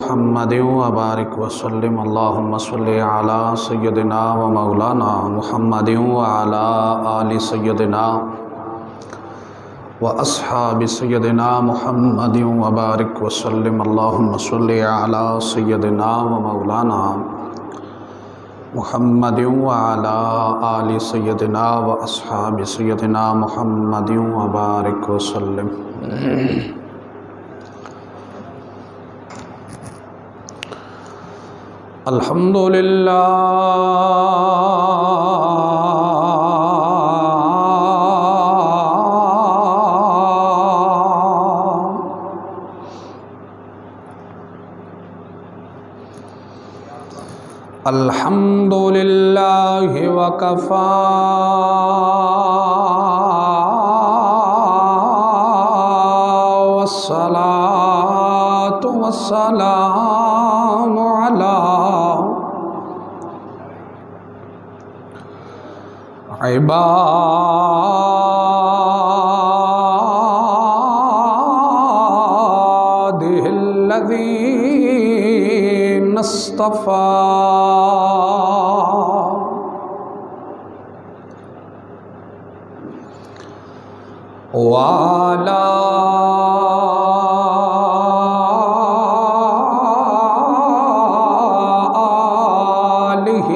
محمد وبارک وسلم اللہم صلی علی سیدنا و مولانا محمد وعلی آل سیدنا و اصحاب سیدنا محمد وبارک وسلم اللہم صلی علی سیدنا و مولانا محمد وعلی آل سیدنا و اصحاب سیدنا محمد وبارک وسلم۔ الحمدللہ الحمدللہ وکفا والصلاة والسلام علی عباده الذین اصطفى وعلى آلہ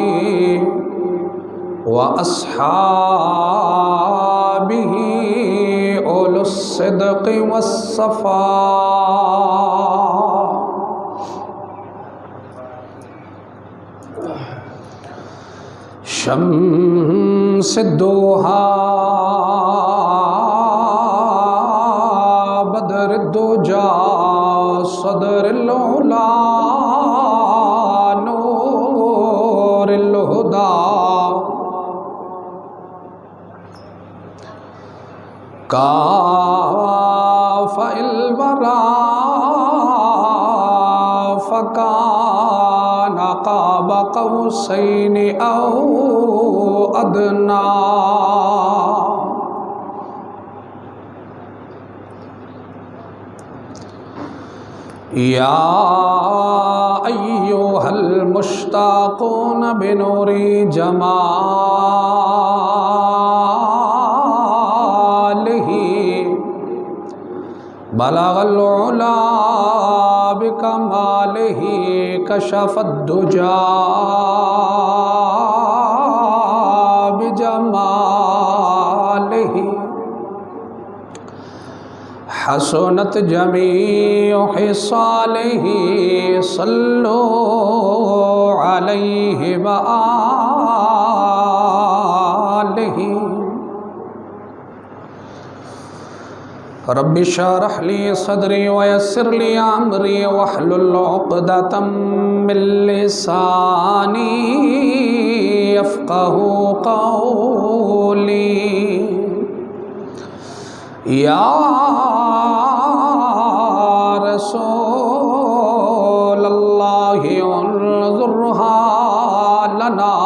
وأصحابه أولو الصدق والصفاء۔ شمس الضحى بدر الدجى صدر العلا نور الهدى كافأ الورى فكان قاب قوسين أو أدنى۔ يا أيها المشتاقون بنور جماله بلغ العلا بكماله كشف الدجى بجماله حسنت جميع خصاله صلوا عليه وآله۔ رب اشرح لي صدري ويسر لي امري واحلل عقدة من لساني يفقهوا قولي۔ یا رسول اللہ انظرها لنا،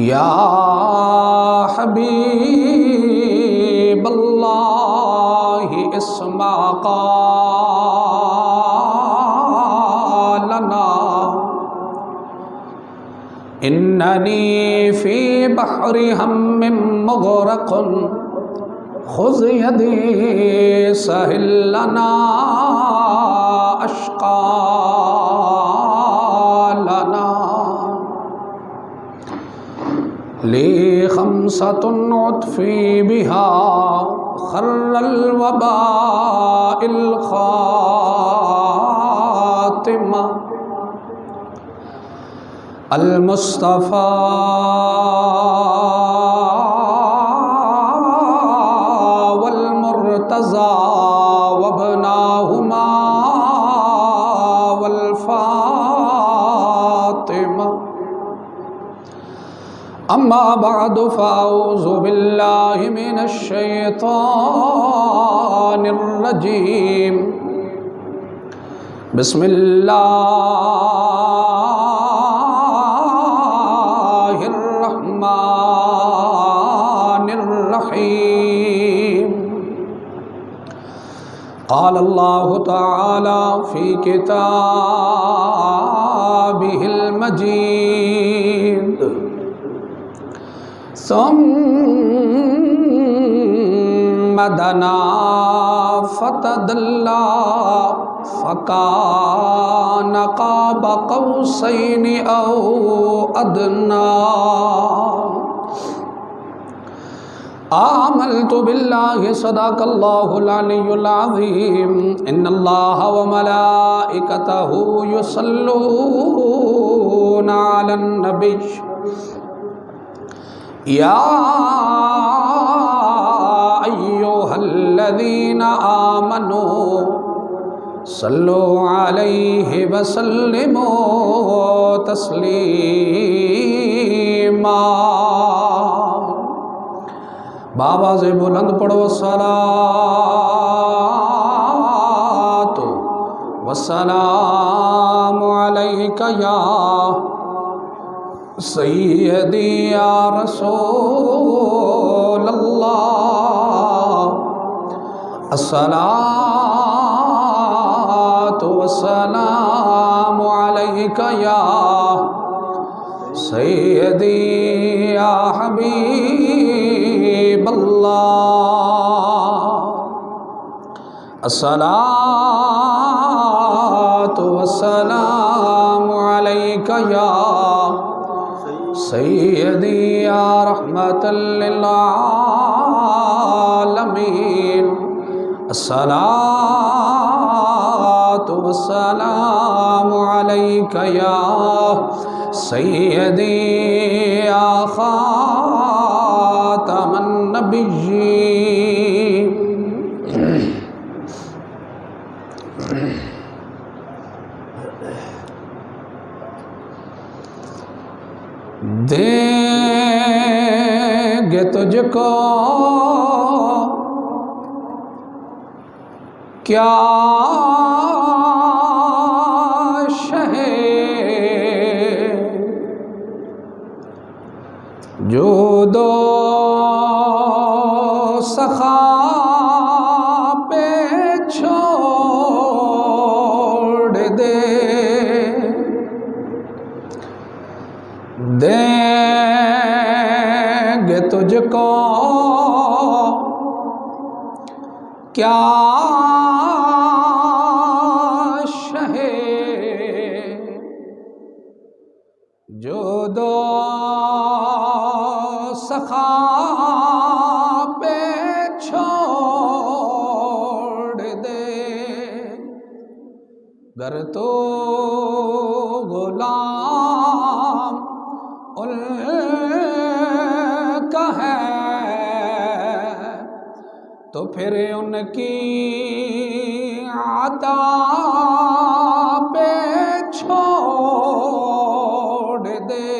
یا حبیب اللہ اسمع قالنا، اننی فی بحر ہم مغرق خذ یدی سہل لنا اشقالنا۔ لی خمسۃ اطفی بہا خر الوباء الخاتمہ، المصطفى والمرتضى وابناهما والفاطمة۔ اما بعد فاعوذ باللہ من الشیطان الرجیم، بسم اللہ الرحمن الرحیم۔ قال اللہ تعالی فی کتابہ المجید ثم دنا فتدلى فكان قاب قوسين أو أدنى آمنت بالله صدق الله العلي العظيم إن الله وملائكته يصلون على النبي يا أيها الذين آمنوا صلوا عليه وسلموا تسلیما۔ بابا سے بلند پڑھو الصلاۃ والسلام علیک یا سیدی یا رسول اللہ، الصلاۃ والسلام علیک یا سیدی یا حبیب اللہ، الصلاۃ والسلام علیک یا سیدی یا رحمت للعالمین، الصلاۃ والسلام علیک یا سیدی یا خاتم النبیین۔ دیں گے تجھ کو کیا شہ جو دو سخا پہ چھوڑ دے، دیں گے تجھ کو کیا شہ جو دو سخا پہ چھوڑ دے، گر تو غلام ان کا ہے تو پھر ان کی عطا پہ چھوڑ دے،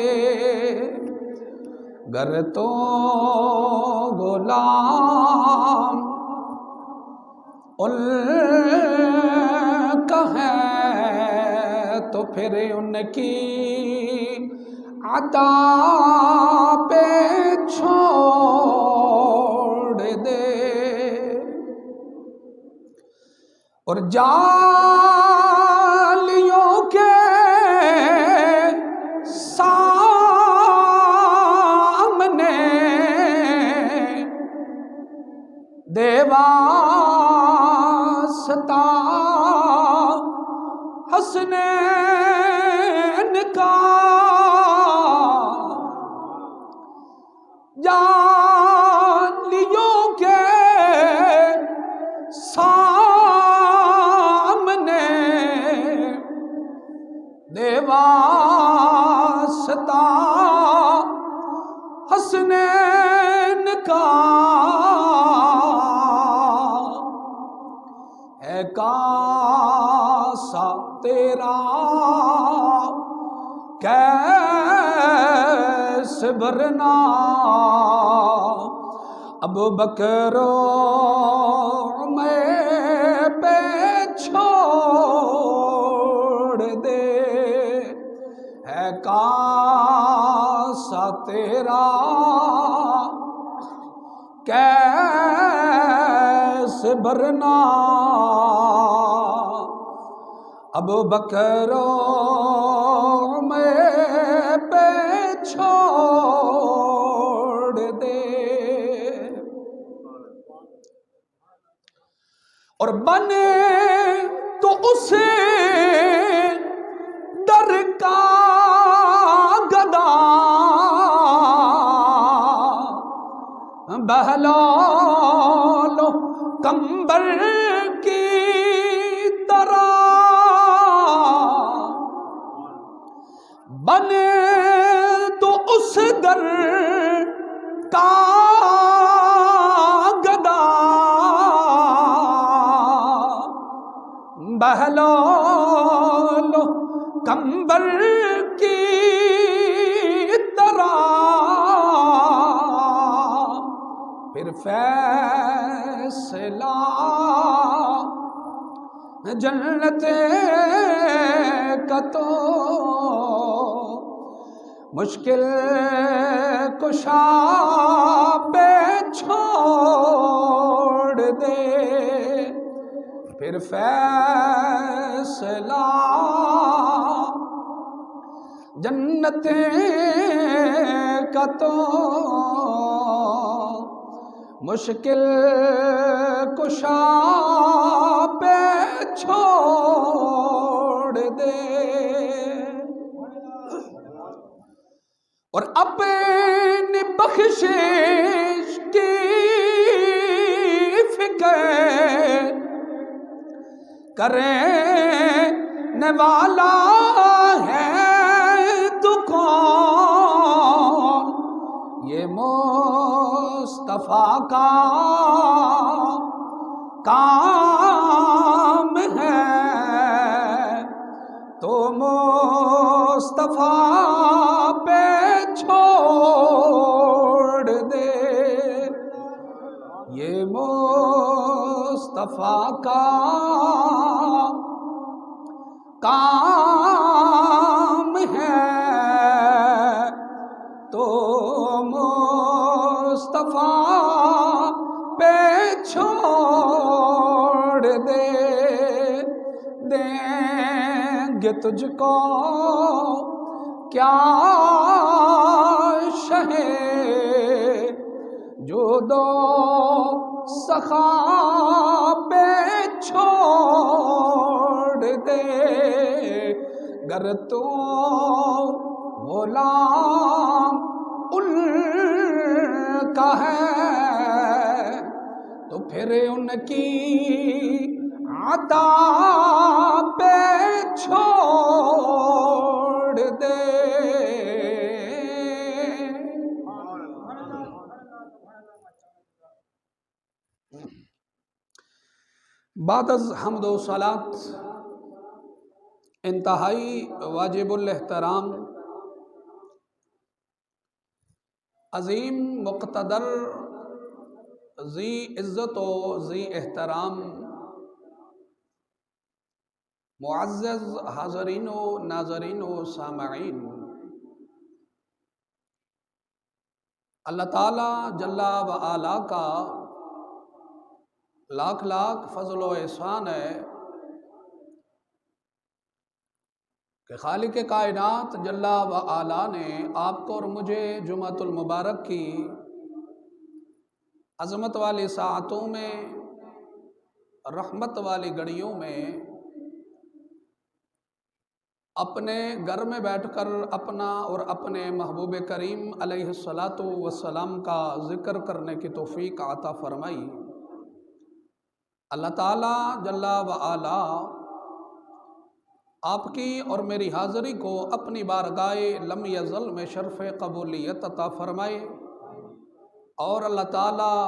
گر تو غلام ان کا ہے تو پھر ان کی عطا پہ چھوڑ دے، اور جالیوں کے سامنے دے واسطہ حسنین کا، جالیوں کے سامنے دے واسطہ حسنین کا، ہے کاسا تیرا کیسے بھرنا، ابو بکر میں پہ چھوڑ دے، ہے کاسا تیرا کیسے سے بھرنا ابو بکر میں پہ چھوڑ دے اور بنے تو اسے در کا گدا بہلا لو کمبر کی طرح بنے تو اس در کا گدا بہلا لو کمبر کی طرح پھر فیصلہ جنت کا تو مشکل کشا پہ چھوڑ دے پھر فیصلہ جنت کا تو مشکل کشا پہ چھوڑ دے اور اپنی بخشش کی فکر کرنے والا ہے تو کون یہ مصطفیٰ کا کام ہے تو مصطفیٰ پہ چھوڑ دے یہ مصطفیٰ کا کام ہے تو مصطفیٰ پہ چھوڑ دے دیں گے تجھ کو کیا شہے جو دو سخا پہ چھوڑ دے گر تو غلام ان کا ہے تو پھر ان کی عطا پہ چھوڑ دے بعد از حمد و صلات انتہائی واجب الاحترام عظیم مقتدر ذی عزت و ذی احترام معزز حاضرین و ناظرین و سامعین، اللہ تعالی جل و علا کا لاکھ لاکھ فضل و احسان ہے کہ خالق کائنات جل و علا نے آپ کو اور مجھے جمعۃ المبارک کی عظمت والی ساعتوں میں، رحمت والی گھڑیوں میں اپنے گھر میں بیٹھ کر اپنا اور اپنے محبوب کریم علیہ الصلاۃ والسلام کا ذکر کرنے کی توفیق عطا فرمائی۔ اللہ تعالیٰ جل و علا آپ کی اور میری حاضری کو اپنی بارگاہ لم یزل میں شرف قبولیت عطا فرمائے، اور اللہ تعالیٰ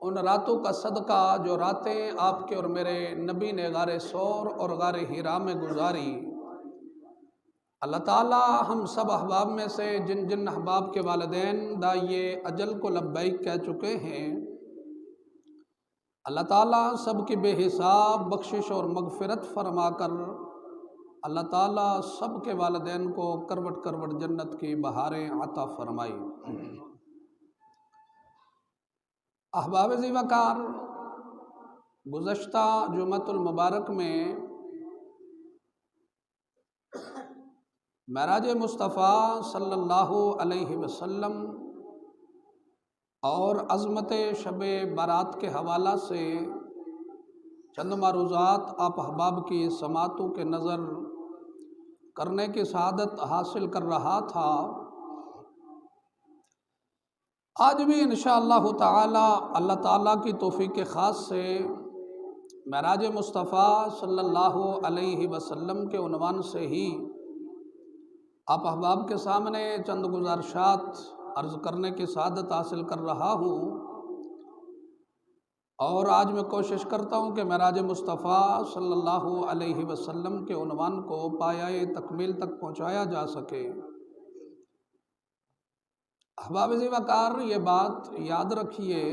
ان راتوں کا صدقہ جو راتیں آپ کے اور میرے نبی نے غار ثور اور غار حرا میں گزاری، اللہ تعالیٰ ہم سب احباب میں سے جن جن احباب کے والدین داعیے اجل کو لبیک کہہ چکے ہیں، اللہ تعالیٰ سب کی بے حساب بخشش اور مغفرت فرما کر اللہ تعالیٰ سب کے والدین کو کروٹ کروٹ جنت کی بہاریں عطا فرمائی۔ احباب ذی وقار، گزشتہ جمعۃ المبارک میں معراج مصطفیٰ صلی اللہ علیہ وسلم اور عظمت شب برات کے حوالہ سے چند معروضات آپ احباب کی سماعتوں کے نظر کرنے کی سعادت حاصل کر رہا تھا۔ آج بھی انشاءاللہ تعالی اللہ تعالیٰ کی توفیق خاص سے معراج مصطفیٰ صلی اللہ علیہ وسلم کے عنوان سے ہی آپ احباب کے سامنے چند گزارشات عرض کرنے کی سعادت حاصل کر رہا ہوں، اور آج میں کوشش کرتا ہوں کہ معراج مصطفیٰ صلی اللہ علیہ وسلم کے عنوان کو پایۂ تکمیل تک پہنچایا جا سکے۔ احباب ذی وقار، یہ بات یاد رکھیے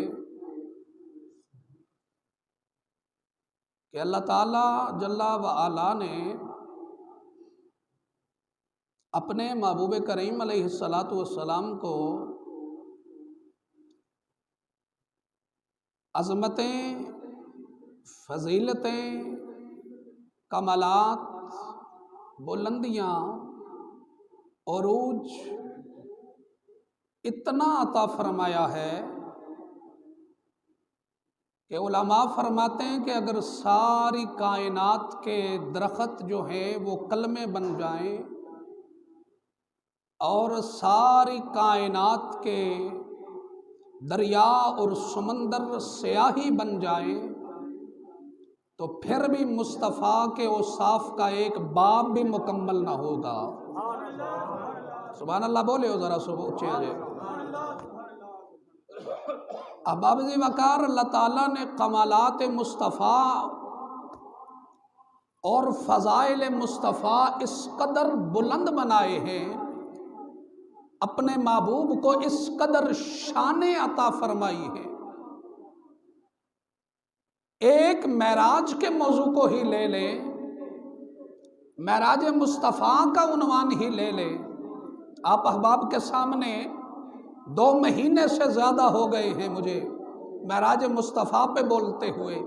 کہ اللہ تعالیٰ جل و علا نے اپنے محبوب کریم علیہ السلام کو عظمتیں، فضیلتیں، کمالات، بلندیاں، عروج اتنا عطا فرمایا ہے کہ علماء فرماتے ہیں کہ اگر ساری کائنات کے درخت جو ہیں وہ کلمے بن جائیں اور ساری کائنات کے دریا اور سمندر سیاہی بن جائیں تو پھر بھی مصطفیٰ کے اوصاف کا ایک باب بھی مکمل نہ ہوگا۔ سبحان اللہ بولے ہو ذرا صبح اونچے آ جائے۔ احباب ذی وقار، اللہ تعالیٰ نے کمالات مصطفیٰ اور فضائل مصطفیٰ اس قدر بلند بنائے ہیں، اپنے محبوب کو اس قدر شان عطا فرمائی ہے۔ ایک معراج کے موضوع کو ہی لے لے، معراج مصطفیٰ کا عنوان ہی لے لے، آپ احباب کے سامنے 2 مہینے سے زیادہ ہو گئے ہیں مجھے معراج مصطفیٰ پہ بولتے ہوئے،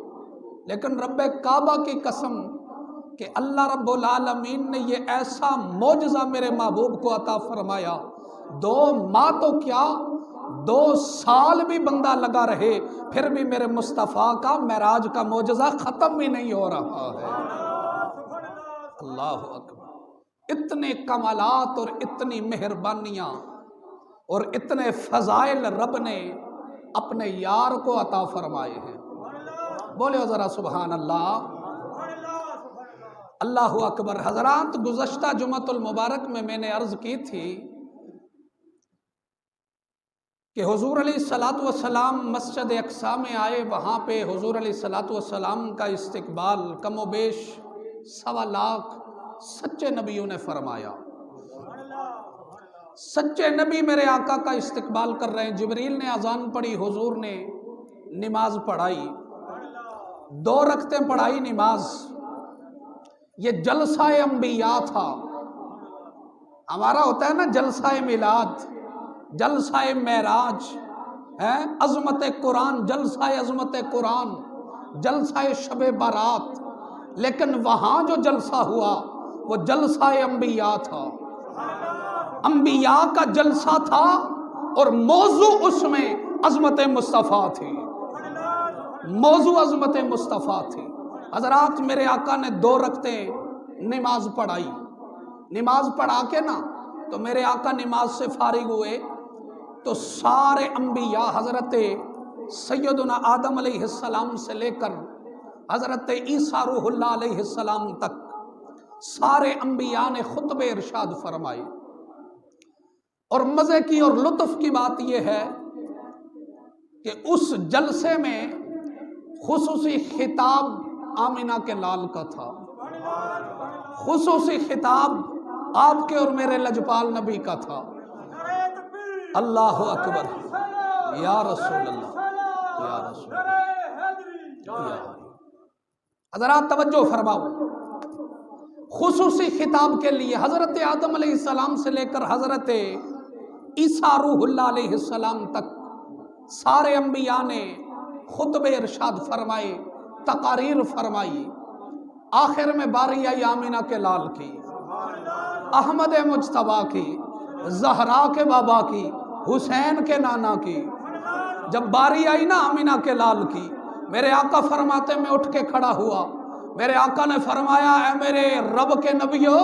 لیکن رب کعبہ کی قسم کہ اللہ رب العالمین نے یہ ایسا معجزہ میرے محبوب کو عطا فرمایا، 2 ماہ تو کیا 2 سال بھی بندہ لگا رہے پھر بھی میرے مصطفیٰ کا معراج کا معجزہ ختم بھی نہیں ہو رہا ہے۔ اللہ اکبر! اتنے کمالات اور اتنی مہربانیاں اور اتنے فضائل رب نے اپنے یار کو عطا فرمائے ہیں۔ بولے ذرا سبحان اللہ، اللہ اکبر۔ حضرات، گزشتہ جمعۃ المبارک میں نے عرض کی تھی کہ حضور علیہ الصلوۃ والسلام مسجد اقصیٰ میں آئے، وہاں پہ حضور علیہ الصلوۃ والسلام کا استقبال کم و بیش 1.25 لاکھ سچے نبیوں نے فرمایا۔ سچے نبی میرے آقا کا استقبال کر رہے ہیں۔ جبریل نے اذان پڑھی، حضور نے نماز پڑھائی، 2 رکعتیں پڑھائی نماز۔ یہ جلسہ انبیاء تھا، ہمارا ہوتا ہے نا جلسہ میلاد، جلسہ معراج، عظمت قرآن، جلسہ عظمت قرآن، جلسہ شب برات، لیکن وہاں جو جلسہ ہوا وہ جلسہ انبیاء تھا، انبیاء کا جلسہ تھا، اور موضوع اس میں عظمت مصطفیٰ تھی، موضوع عظمت مصطفیٰ تھی۔ حضرات، میرے آقا نے 2 رکعتیں نماز پڑھائی، نماز پڑھا کے نا تو میرے آقا نماز سے فارغ ہوئے تو سارے انبیاء حضرت سیدنا آدم علیہ السلام سے لے کر حضرت عیسیٰ روح اللہ علیہ السلام تک سارے انبیاء نے خطبے ارشاد فرمائے۔ اور مزے کی اور لطف کی بات یہ ہے کہ اس جلسے میں خصوصی خطاب آمینہ کے لال کا تھا، خصوصی خطاب آپ کے اور میرے لجپال نبی کا تھا۔ اللہ اکبر! یا رسول اللہ، یا رسول اللہ۔ حضرات توجہ فرماؤ، خصوصی خطاب کے لیے حضرت آدم علیہ السلام سے لے کر حضرت عیسیٰ روح اللہ علیہ السلام تک سارے انبیاء نے خطبے ارشاد فرمائے، تقاریر فرمائی، آخر میں باری آئی آمینہ کے لال کی، احمد مجتبیٰ کی، زہرا کے بابا کی، حسین کے نانا کی۔ جب باری آئی نا آمینہ کے لال کی، میرے آقا فرماتے میں اٹھ کے کھڑا ہوا، میرے آقا نے فرمایا اے میرے رب کے نبیو،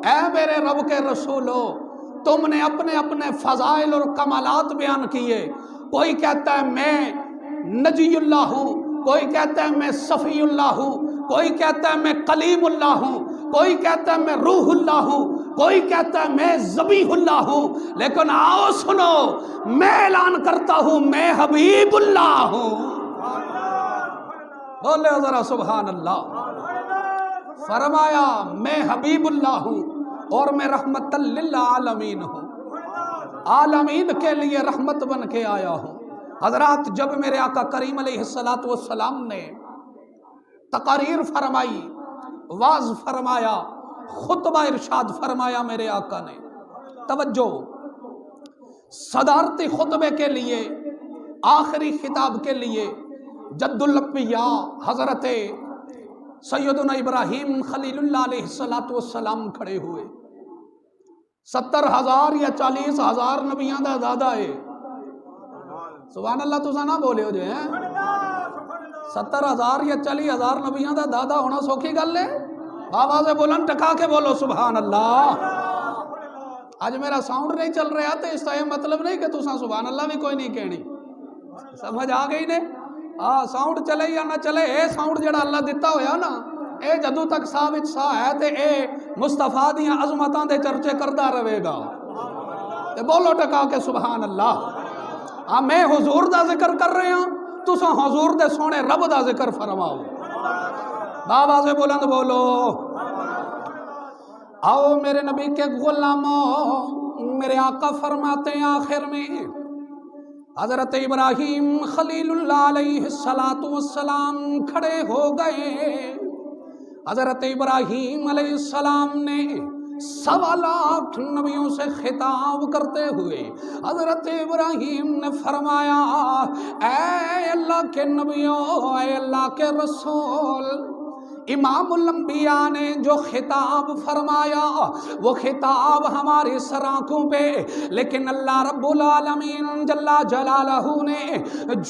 اے میرے رب کے رسولو، تم نے اپنے اپنے فضائل اور کمالات بیان کیے، کوئی کہتا ہے میں نجی اللہ ہوں، کوئی کہتا ہے میں صفی اللہ ہوں، کوئی کہتا ہے میں کلیم اللہ ہوں، کوئی کہتا ہے میں روح اللہ ہوں، کوئی کہتا ہے میں ذبیح اللہ ہوں، لیکن آؤ سنو، میں اعلان کرتا ہوں میں حبیب اللہ ہوں۔ بولے ذرا سبحان اللہ۔ فرمایا میں حبیب اللہ ہوں اور میں رحمت للعالمین ہوں، عالمین کے لیے رحمت بن کے آیا ہوں۔ حضرات جب میرے آقا کریم علیہ السلام نے تقاریر فرمائی، واعظ فرمایا، خطبہ ارشاد فرمایا میرے آقا نے، توجہ، صدارتی خطبے کے لیے، آخری خطاب کے لیے جد الانبیاء حضرت سیدنا ابراہیم خلیل اللہ علیہ السلام کھڑے ہوئے۔ 70,000 یا 40,000 نبیاں دا دادا ہے، سبحان اللہ تو نہ بولے ہو جے ہیں، 70,000 یا 40,000 نبیاں دا دادا ہونا سوکھی گل ہے؟ بابا سے بلند ٹکا کے بولو سبحان اللہ۔ آج میرا ساؤنڈ نہیں چل رہا تو اس کا یہ مطلب نہیں کہ تساں سبحان اللہ بھی کوئی نہیں کہنی، سمجھ آ گئی نے؟ ساؤنڈ چلے یا نہ چلے، اے ساؤنڈ جڑا اللہ دیتا ہویا نا، اے جدو تک سا وچ سا ہے تے اے مصطفیٰ دیاں عظمتاں دے چرچے کردہ رہے گا، تے بولو ٹکا کے سبحان اللہ۔ میں حضور دا ذکر کر رہے ہوں، تساں حضور دے سونے رب دا ذکر فرماؤ، بابا سے بلند بولو۔ آؤ میرے نبی کے غلاموں، میرے آقا فرماتے ہیں آخر میں، حضرت ابراہیم خلیل اللہ علیہ السلام کھڑے ہو گئے۔ حضرت ابراہیم علیہ السلام نے 1.25 لاکھ نبیوں سے خطاب کرتے ہوئے حضرت ابراہیم نے فرمایا اے اللہ کے نبیوں، اے اللہ کے رسول، امام الانبیاء نے جو خطاب فرمایا وہ خطاب ہماری سرآنکھوں پہ، لیکن اللہ رب العالمین جل جلالہ نے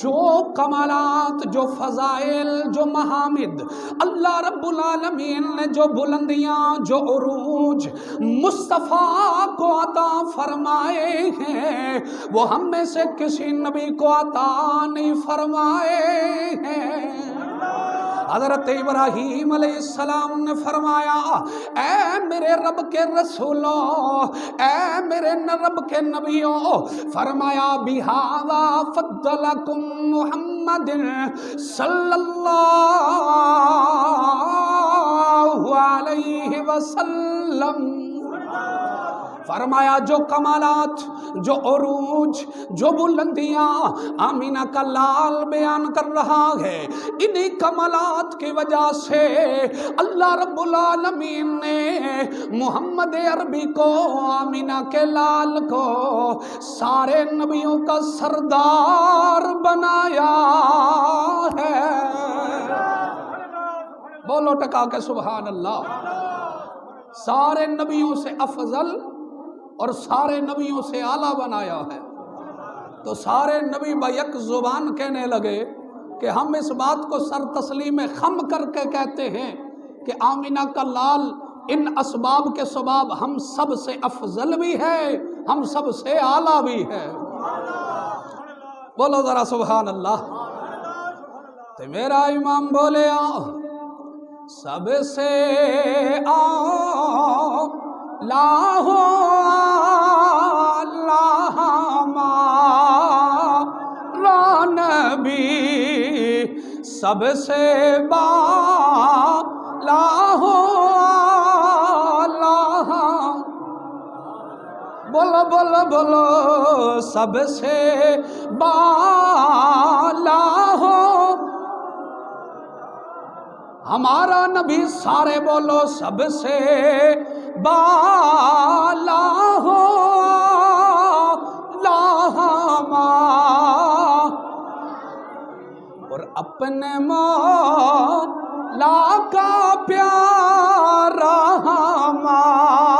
جو کمالات، جو فضائل، جو محامد، اللہ رب العالمین نے جو بلندیاں، جو عروج مصطفیٰ کو عطا فرمائے ہیں، وہ ہم میں سے کسی نبی کو عطا نہیں فرمائے ہیں۔ حضرت ابراہیم علیہ السلام نے فرمایا اے میرے رب کے رسولوں، اے میرے رب کے نبیوں، فرمایا بِهَذَا فَضَّلَكُمْ محمد صلی اللہ علیہ وسلم۔ فرمایا جو کمالات، جو عروج، جو بلندیاں آمینہ کا لال بیان کر رہا ہے، انہی کمالات کی وجہ سے اللہ رب العالمین نے محمد عربی کو، آمینہ کے لال کو سارے نبیوں کا سردار بنایا ہے۔ بولو ٹکا کے سبحان اللہ۔ سارے نبیوں سے افضل اور سارے نبیوں سے اعلیٰ بنایا ہے۔ تو سارے نبی بیک زبان کہنے لگے کہ ہم اس بات کو سر تسلیم خم کر کے کہتے ہیں کہ آمینہ کا لال ان اسباب کے سبب ہم سب سے افضل بھی ہے، ہم سب سے اعلیٰ بھی ہے۔ بولو ذرا سبحان اللہ۔ تو میرا امام بولے سب سے اللہ ہمارا نبی، سب سے بالا اللہ، بولو بولو بولو، سب سے بالا ہمارا نبی، سارے بولو سب سے بالا ہو لا ہمارا اپنے مولا کا پیارا ہمارا،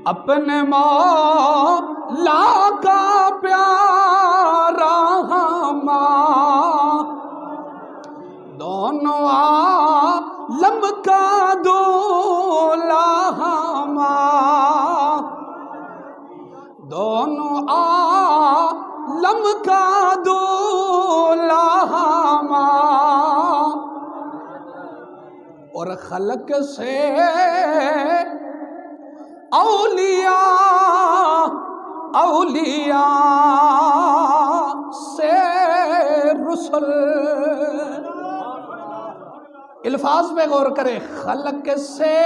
اپنے مولا کا پیارا ہمارا، دونوں عالم کا دولا ہمارا، دونوں عالم کا دولا ہمارا، اور خلق سے اولیاء، اولیاء سے رسل، الفاظ پہ غور کرے، خلق سے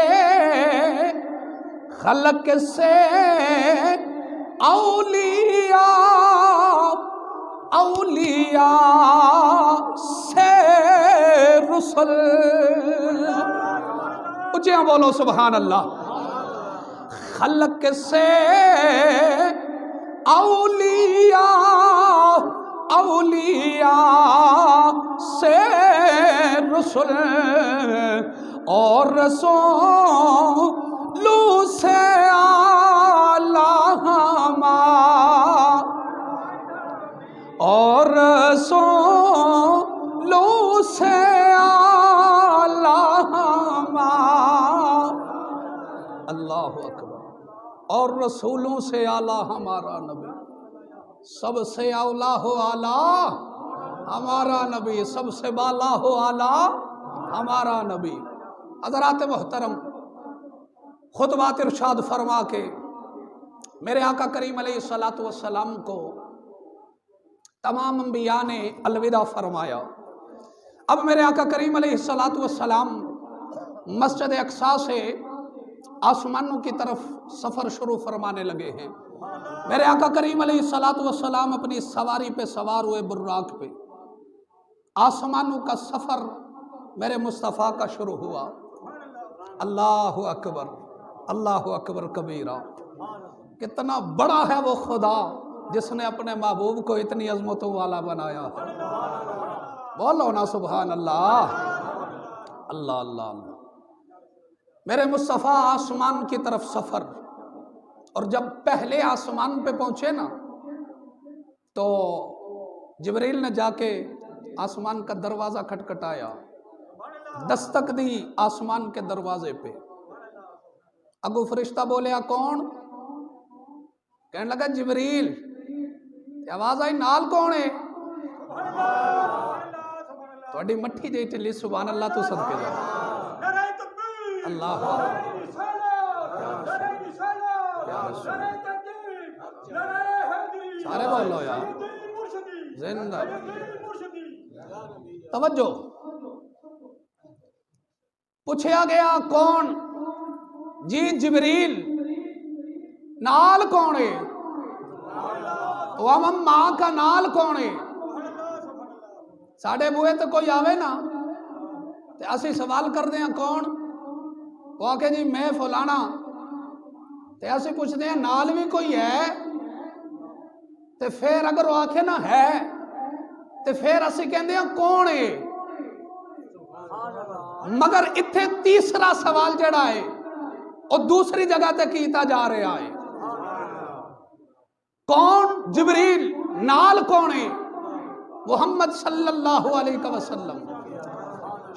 اولیاء، اولیاء سے رسل، اونچیاں بولو سبحان اللہ، خلق سے اولیاء، اولیاء سے رسل، اور رسولوں سے اعلیٰ ہمارا، اور رسولوں سے اعلیٰ ہمارا، اللہ اکبر، اور رسولوں سے اعلیٰ ہمارا نبی، سب سے اولا ہو اعلیٰ ہمارا نبی، سب سے بالا ہو اعلیٰ ہمارا نبی۔ حضرات محترم، خطبات ارشاد فرما کے میرے آقا کریم علیہ السلام کو تمام انبیاء نے الوداع فرمایا۔ اب میرے آقا کریم علیہ السلام مسجد اقصیٰ سے آسمانوں کی طرف سفر شروع فرمانے لگے ہیں۔ میرے آقا کریم علیہ السلام اپنی سواری پہ سوار ہوئے، براق پہ، آسمانوں کا سفر میرے مصطفیٰ کا شروع ہوا۔ اللہ اکبر، اللہ اکبر کبیرہ، کتنا بڑا ہے وہ خدا جس نے اپنے محبوب کو اتنی عظمتوں والا بنایا ہے، بولو نا سبحان اللہ، اللہ اللہ اللہ۔ میرے مصطفیٰ آسمان کی طرف سفر، اور جب پہلے آسمان پہ پہنچے نا تو جبریل نے جا کے آسمان کا دروازہ کھٹکھٹایا، دستک دی آسمان کے دروازے پہ۔ اگو فرشتہ بولیا کون؟ کہنے لگا جبریل۔ آواز آئی نال کون ہے؟ تھوڑی مٹھی جی ٹلی، سبحان اللہ تو صدقے جا، اللہ سارے بولو یار، زندہ توجہ۔ پوچھا گیا کون؟ جی جبریل۔ نال کون ہے؟ ماں کا نال کون ہے؟ ساڑھے بوئے تو کوئی آوے نا تے اسی سوال کر دیں کون؟ وہ آکے جی میں فلانا، تے اسی پوچھ دیں نال بھی کوئی ہے؟ تے پھر اگر وہ آکے نا ہے تے پھر اسی کہندے ہیں کون ہے؟ مگر اتھے تیسرا سوال جڑا ہے اور دوسری جگہ تے کیتا جا رہا ہے، کون؟ جبریل۔ نال کون ہے؟ محمد صلی اللہ علیہ وسلم۔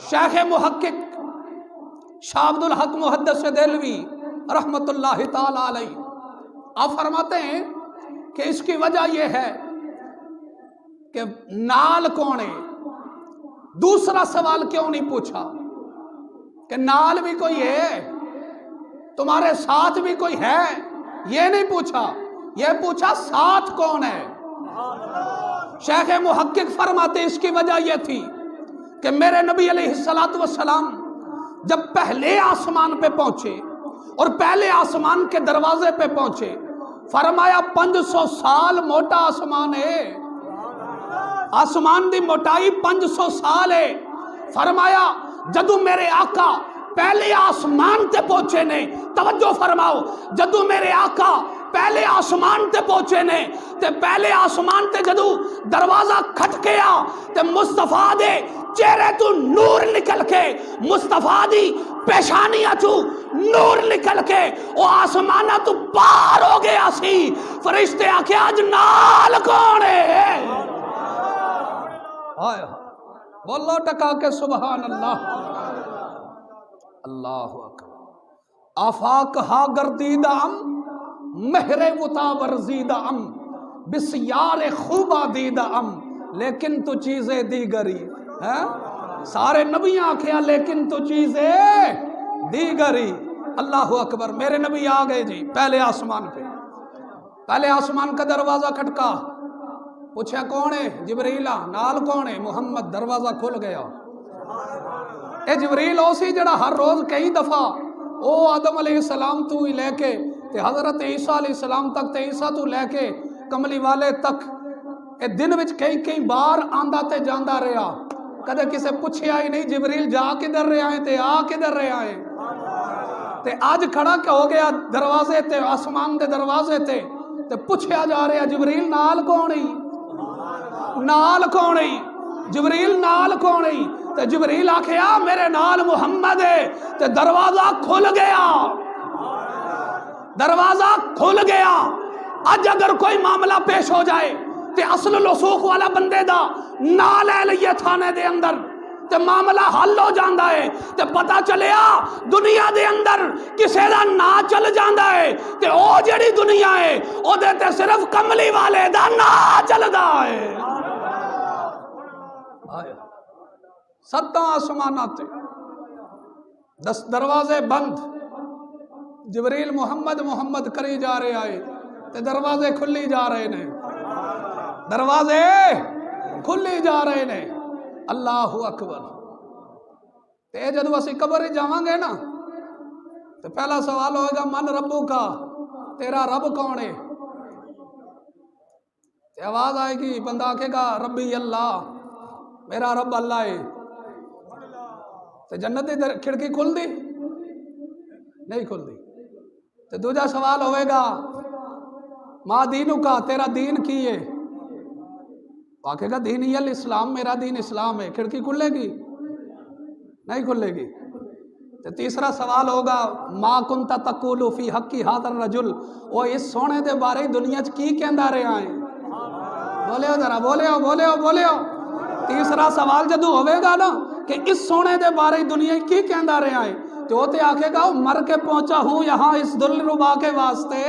شیخ محقق شاہ عبد الحق محدث دہلوی رحمت اللہ تعالی علیہ آپ فرماتے ہیں کہ اس کی وجہ یہ ہے کہ نال کون ہے؟ دوسرا سوال کیوں نہیں پوچھا کہ نال بھی کوئی ہے، تمہارے ساتھ بھی کوئی ہے؟ یہ نہیں پوچھا، یہ پوچھا ساتھ کون ہے؟ شیخ محقق فرماتے اس کی وجہ یہ تھی کہ میرے نبی علیہ السلام جب پہلے آسمان پہ پہنچے اور پہلے آسمان کے دروازے پہ پہنچے، فرمایا 500 سال موٹا آسمان ہے، آسمان دی موٹائی 500 سال ہے۔ فرمایا جدو میرے آقا پہلے آسمان تے پہنچے نے. توجہ فرماؤ, جدو میرے آقا پہلے آسمان تے پہنچے نے تے پہلے آسمان تے جدو دروازہ کھٹکیا تے مصطفیٰ دے چہرے تو نور نکل کے, مصطفیٰ دی پیشانیاں تو نور نکل کے وہ آسمانہ تو پار ہو گیا سی. فرشتے آکھے آج نال کون ہے؟ بولو ٹکا کے سبحان اللہ. اللہ اکبر. آفاق ہا گردیدہ ام مہر وطا ورزیدہ ام بسیار خوبہ دیدہ ام لیکن تو چیزیں دیگری. سارے نبی آکھیا لیکن تو چیزیں دیگری. اللہ اکبر. میرے نبی آ گئے جی پہلے آسمان پہ. پہلے آسمان کا دروازہ کھٹکا, پوچھا کون ہے؟ جبریل. نال کون ہے؟ محمد. دروازہ کھل گیا. اے جبریل اسی جڑا ہر روز کئی دفعہ او آدم علیہ السلام تو ہی لے کے تے حضرت عیسیٰ علیہ السلام تک تے عیسیٰ تو لے کے کملی والے تک اے دن وچ کئی بار آندا تے جاندا رہا. کدے کسے پوچھیا ہی نہیں جبریل جا کدھر رہے آئے تے آ کدھر رہے آئے. تے آج کھڑا کہ ہو گیا دروازے تے آسمان دے دروازے تے پوچھیا جا رہا جبریل نال کون ہی؟ نال کون ہی؟ جبریل نال کون ہی؟ تے جبریل آکھیا میرے نال محمد ہے. تے دروازہ کھل گیا. دروازہ کھل گیا. اج اگر کوئی معاملہ پیش ہو جائے تے اصل لسوخ والا بندے دا نا لے لئیے تھانے دے اندر تے معاملہ حل ہو جاندہ ہے. تے پتہ چلیا دنیا دے اندر کسے دا نا چل جاندہ ہے تے او جڑی دنیا ہے او دے تے صرف کملی والے دا نا چل دا ہے. ستاں آسمانات دروازے بند. جبریل محمد محمد کری جا رہے آئے تے دروازے کھلی جا رہے نے. دروازے کھلی جا رہے نے. اللہ اکبر. تے جدو اسی قبر ہی جاواں گے نا تو پہلا سوال ہوئے گا من ربو کا, تیرا رب کون ہے؟ تے آواز آئے گی, بندہ آکھے گا ربی اللہ, میرا رب اللہ ہے. تے جنت دی کھڑکی کھل دی؟ نہیں کھل دی. تے دوجا سوال ہوئے گا ما دینو کا, تیرا دین کی ہے؟ آکھے گا دین الاسلام, میرا دین اسلام ہے. کھڑکی کھلے گی؟ نہیں کھلے گی. تے تیسرا سوال ہوگا ما کنت تقول فی حقی ھذا الرجل, وہ اس سونے دے بارے دنیا چ کی کہندا رہا ہے؟ بولے ہو ذرا, بولے ہو بولے ہو بولے ہو. تیسرا سوال جدو ہوئے گا نا کہ اس سونے دے بارے دنیا کی کہندا رہا ہے تو تے آکھے گا مر کے پہنچا ہوں یہاں اس دل ربا کے واسطے.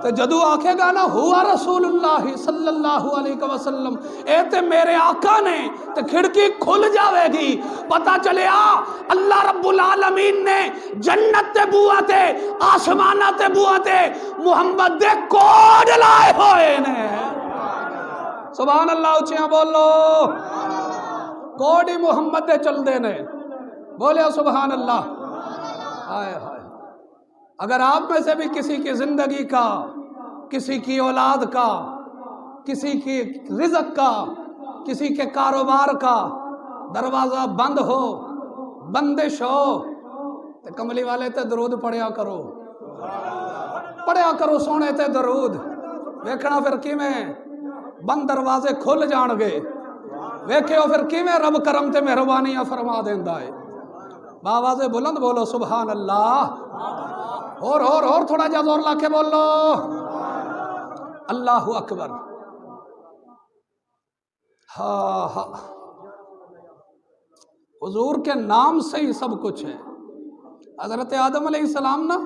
تو جدو آکھے گا نا ہوا رسول اللہ صلی اللہ علیہ وسلم, اے تے میرے آقا نے, تو کھڑکی کھل جاوے گی. پتہ چلیا اللہ رب العالمین نے جنت تے بوئے آسمانہ تے بوئے محمد دے کوڈ لائے ہوئے نے. سبحان اللہ اچھیاں بولو. کوڈ ہی محمد دے چل دے نے. بولے سبحان اللہ. آئے ہائے. اگر آپ میں سے بھی کسی کی زندگی کا, کسی کی اولاد کا, کسی کی رزق کا, کسی کے کاروبار کا دروازہ بند ہو, بندش ہو, تو کملی والے تے درود پڑھیا کرو, پڑھیا کرو سونے تے درود. ویکھنا پھر کیویں بند دروازے کھل جان گے. ویکھیو پھر کیویں رب کرم تے مہربانیاں فرما دیندا ہے. باواز بلند بولو سبحان اللہ. اور تھوڑا جا زور لا کے بولو اللہ اکبر. ہاں حضور کے نام سے ہی سب کچھ ہے. حضرت آدم علیہ السلام نا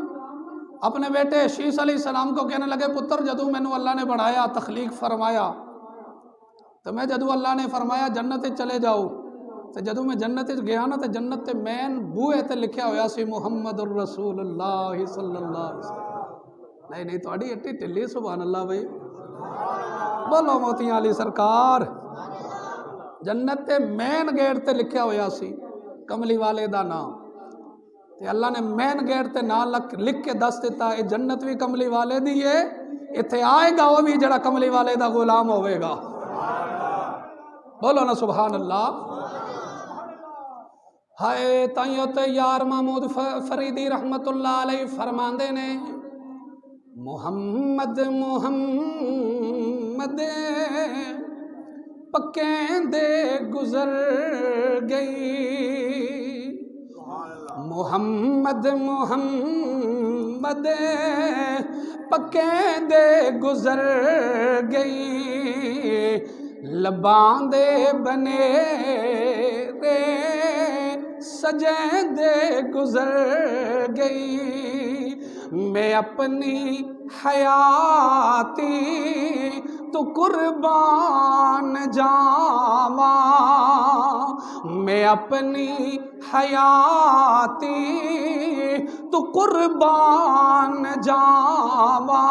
اپنے بیٹے شیس علیہ السلام کو کہنے لگے پتر جدو میں اللہ نے بڑھایا تخلیق فرمایا تو میں جدو اللہ نے فرمایا جنت چلے جاؤ, تو جدو میں جنت گیا نا تو جنت تے مین بوئے تے لکھیا ہویا سی محمد الرسول اللہ صلی اللہ علیہ وسلم. نہیں تھوڑی اٹی ٹلی سبحان اللہ بھائی. بولو موتیاں علی سرکار. جنت تے مین گیٹ تے لکھیا ہویا سی کملی والے دا نام. تے اللہ نے مین گیٹ تے نام لکھ کے دس دیتا ہے جنت بھی کملی والے دی ہے, اتھے آئے گا وہ بھی جڑا کملی والے دا غلام ہوئے گا. بولو نا سبحان اللہ. ہائے تائیوں تے یار محمود فریدی رحمت اللہ علیہ فرماندے نے محمد محمد پکیں دے گزر گئی محمد محمد پکیں دے گزر گئی لباں دے بنے دے سجیں دے گزر گئی میں اپنی حیاتی تو قربان جاواں میں اپنی حیاتی تو قربان جاواں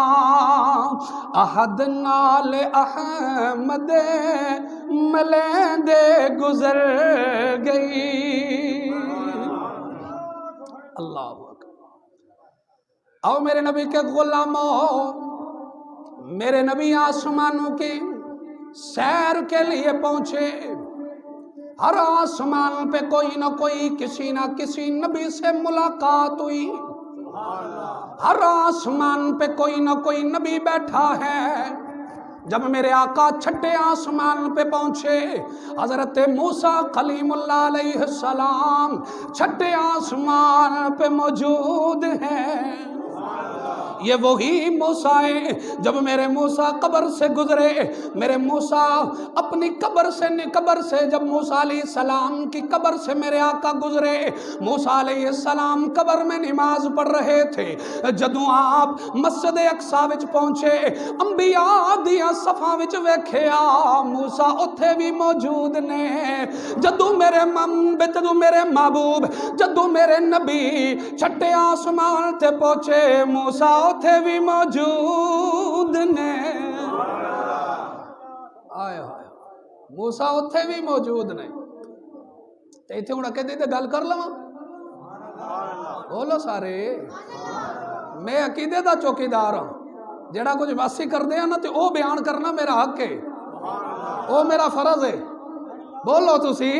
احد نال احمد ملیں دے گزر گئی اللہ اکبر آؤ میرے نبی کے غلاموں میرے نبی آسمانوں کی سیر کے لیے پہنچے ہر آسمان پہ کوئی نہ کوئی کسی نہ کسی نبی سے ملاقات ہوئی ہر آسمان پہ کوئی نہ کوئی نبی بیٹھا ہے جب میرے آقا چھٹے آسمان پہ پہنچے حضرت موسیٰ کلیم اللہ علیہ السلام چھٹے آسمان پہ موجود ہیں یہ وہی موسیٰ ہے جب میرے موسیٰ قبر سے گزرے میرے موسیٰ اپنی قبر سے جب موسیٰ علیہ السلام کی قبر سے میرے آقا گزرے موسیٰ علیہ السلام قبر میں نماز پڑھ رہے تھے جدوں آپ مسجد اقصی وچ پہنچے انبیاء دیاں صفاں وچ ویکھیا موسیٰ اتھے بھی موجود نے جدوں میرے محبوب جدوں میرے نبی چھٹے آسمان تے پہنچے موسیٰ اتھے بھی موجود نے آئے آئے موسیٰ اتھے بھی موجود نے تے اتھے ہوں کہتے تھے گل کر لواں بولو سارے میں عقیدے دا چوکیدار ہوں جڑا کچھ واسی کر دیا نا تے او بیان کرنا میرا حق ہے او میرا فرض ہے بولو تسی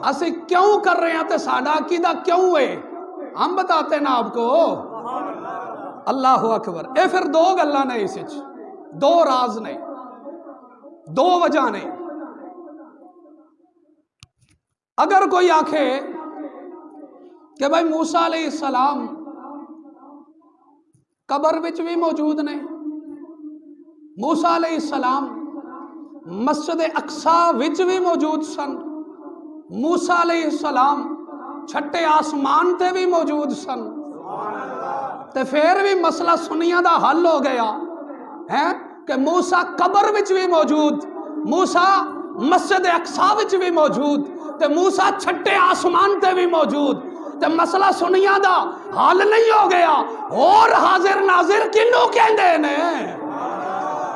اسی کیوں کر رہے ہیں تے ساڈا عقیدہ کیوں ہے ہم بتاتے نا آپ کو اللہ اکبر اے پھر دو گلاں نہیں اس وچ دو راز نہیں دو وجہ نہیں اگر کوئی آکھے کہ بھائی موسیٰ علیہ السلام قبر وچ بھی موجود نے موسیٰ علیہ السلام مسجد اقصی وچ بھی موجود سن موسیٰ علیہ السلام چھٹے آسمان تے بھی موجود سن تے پھر بھی مسئلہ سنیاں دا حل ہو گیا ہے کہ موسیٰ قبر وچ بھی موجود موسیٰ مسجد اقصی وچ بھی موجود تے موسیٰ چھٹے آسمان تے بھی موجود تے مسئلہ سنیاں دا حل نہیں ہو گیا اور حاضر ناظر کنوں کہندے نے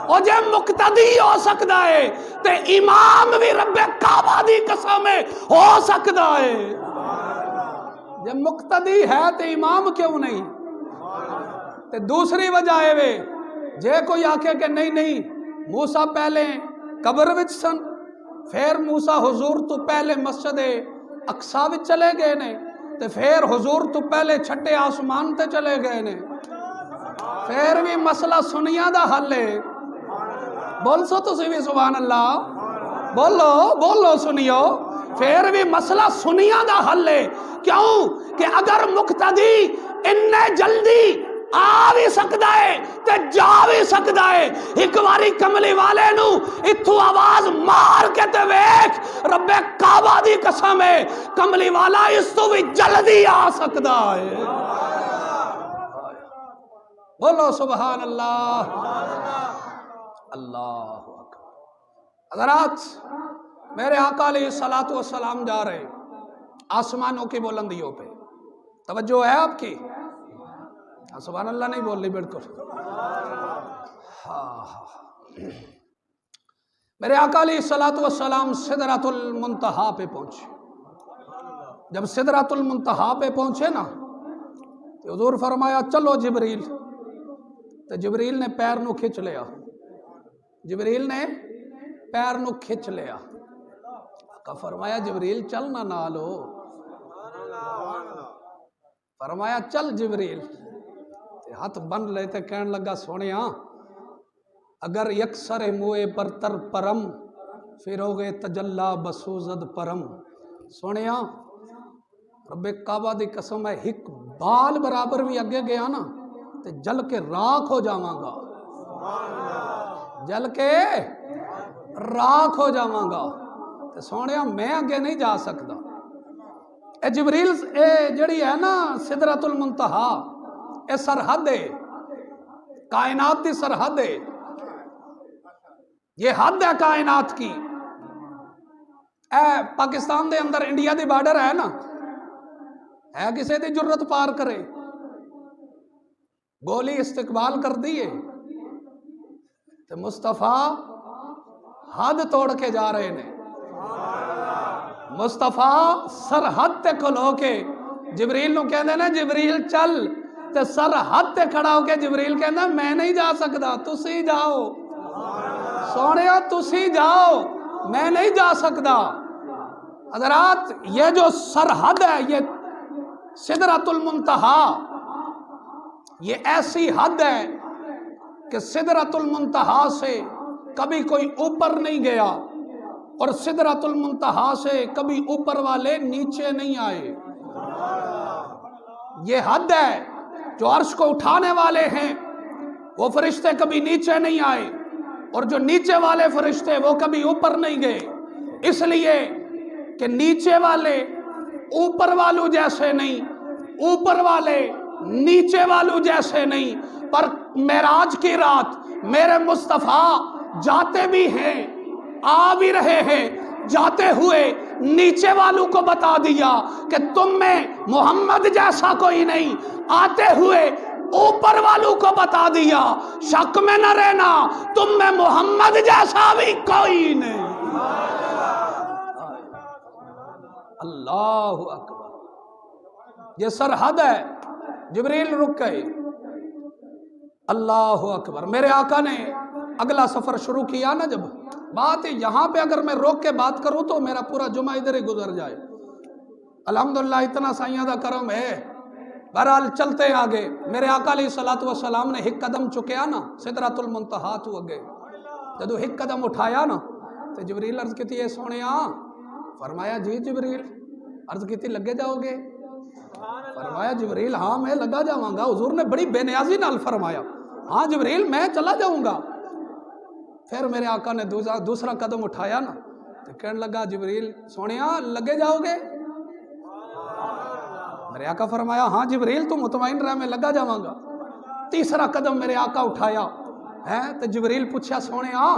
اور جے مقتدی ہو سکتا ہے تے امام بھی رب کعبہ دی قسم ہو سکتا ہے جے مقتدی ہے تے امام کیوں نہیں تے دوسری وجہ ہے وے جے کوئی آکھے کہ نہیں موسیٰ پہلے قبر وچ سن پھر موسیٰ حضور تو پہلے مسجد اقصی وچ چلے گئے نے تے پھر حضور تو پہلے چھٹے آسمان تے چلے گئے نے پھر بھی مسئلہ سنیاں دا حل ہے بول سو تسی بھی سبحان اللہ بولو سنیو پھر بھی مسئلہ سنیاں دا حل ہے کیوں کہ اگر مقتدی اننے جلدی آ بھی سکتا ہے تے جا بھی سکتا ہے ایک باری کملی والے نو اتھو آواز مار کے تے ویکھ رب کعبہ دی قسم ہے کملی والا اس تو بھی جلدی آ سکتا ہے بولو سبحان اللہ اللہ اکبر حضرات میرے آقا علیہ السلام جا رہے آسمانوں کی بلندیوں پہ توجہ ہے آپ کی سبحان اللہ نہیں بول رہی بالکل میرے آقا علیہ السلام سدرۃ المنتہا پہ پہنچے جب سدرۃ المنتہا پہ پہنچے نا تو حضور فرمایا چلو جبریل تو جبریل نے پیر نو کھچ لیا آقا فرمایا جبریل چل نہ نالو، فرمایا چل جبریل، ہاتھ بن لے تے کہن لگا سونیا اگر یکسر موئے برتر پرم فروغ تجلا بسوزد پرم، سونیا رب کعبہ دی قسم ہے ہک بال برابر بھی اگے گیا نا تے جل کے راکھ ہو جاواں گا، جل کے راکھ ہو جاواں گا، تے سونیا میں اگے نہیں جا سکتا۔ اے جبریل اے جڑی ہے نا سدرۃ المنتہا، اے سرحد ہے، کائنات دی سرحد ہے، یہ حد ہے کائنات کی۔ اے پاکستان دے اندر انڈیا دی بارڈر ہے نا، ہے کسے دی جرت پار کرے، گولی استقبال کر دیئے تو مصطفیٰ حد توڑ کے جا رہے نے، مصطفیٰ سرحد تے کھلو کے جبریل نو کہندے نے جبریل چل، تے سرحد تے کھڑا ہو کے جبریل کہندا میں نہیں جا سکتا، تسی جاؤ سونیا، تسی جاؤ میں نہیں جا سکتا۔ حضرات یہ جو سرحد ہے، یہ سدرۃ المنتہا، یہ ایسی حد ہے کہ سدرۃ المنتہا سے کبھی کوئی اوپر نہیں گیا اور سدرۃ المنتہا سے کبھی اوپر والے نیچے نہیں آئے۔ یہ حد ہے، جو عرش کو اٹھانے والے ہیں وہ فرشتے کبھی نیچے نہیں آئے اور جو نیچے والے فرشتے وہ کبھی اوپر نہیں گئے، اس لیے کہ نیچے والے اوپر والوں جیسے نہیں، اوپر والے نیچے والوں جیسے نہیں، پر معراج کی رات میرے مصطفیٰ جاتے بھی ہیں، آ بھی رہے ہیں، جاتے ہوئے نیچے والوں کو بتا دیا کہ تم میں محمد جیسا کوئی نہیں، آتے ہوئے اوپر والوں کو بتا دیا شک میں نہ رہنا تم میں محمد جیسا بھی کوئی نہیں۔ اللہ اکبر، یہ سرحد ہے۔ جبریل رک گئے، اللہ اکبر۔ میرے آقا نے اگلا سفر شروع کیا نا، جب بات یہاں پہ اگر میں روک کے بات کروں تو میرا پورا جمعہ ادھر ہی گزر جائے۔ الحمدللہ اتنا سائیاں دا کرم ہے۔ بہرحال چلتے ہیں آگے۔ میرے آقا علیہ السلام نے ایک قدم چکیا نا سدرۃ المنتہا تو اگے، جدو ایک قدم اٹھایا نا تو جبریل عرض کیتی اے سونیا، فرمایا جی جبریل، عرض کیتی لگے جاؤ گے؟ فرمایا جبریل ہاں میں لگا جاؤں گا۔ حضور نے بڑی بے نیازی نال فرمایا ہاں جبریل میں چلا جاؤں گا۔ پھر میرے آقا نے دوسرا قدم اٹھایا نا تو کہنے لگا جبریل سونیا لگے جاؤ گے؟ میرے آقا فرمایا ہاں جبریل تو مطمئن رہ میں لگا جاؤں گا۔ تیسرا قدم میرے آقا اٹھایا ہے تو جبریل پوچھا سونیا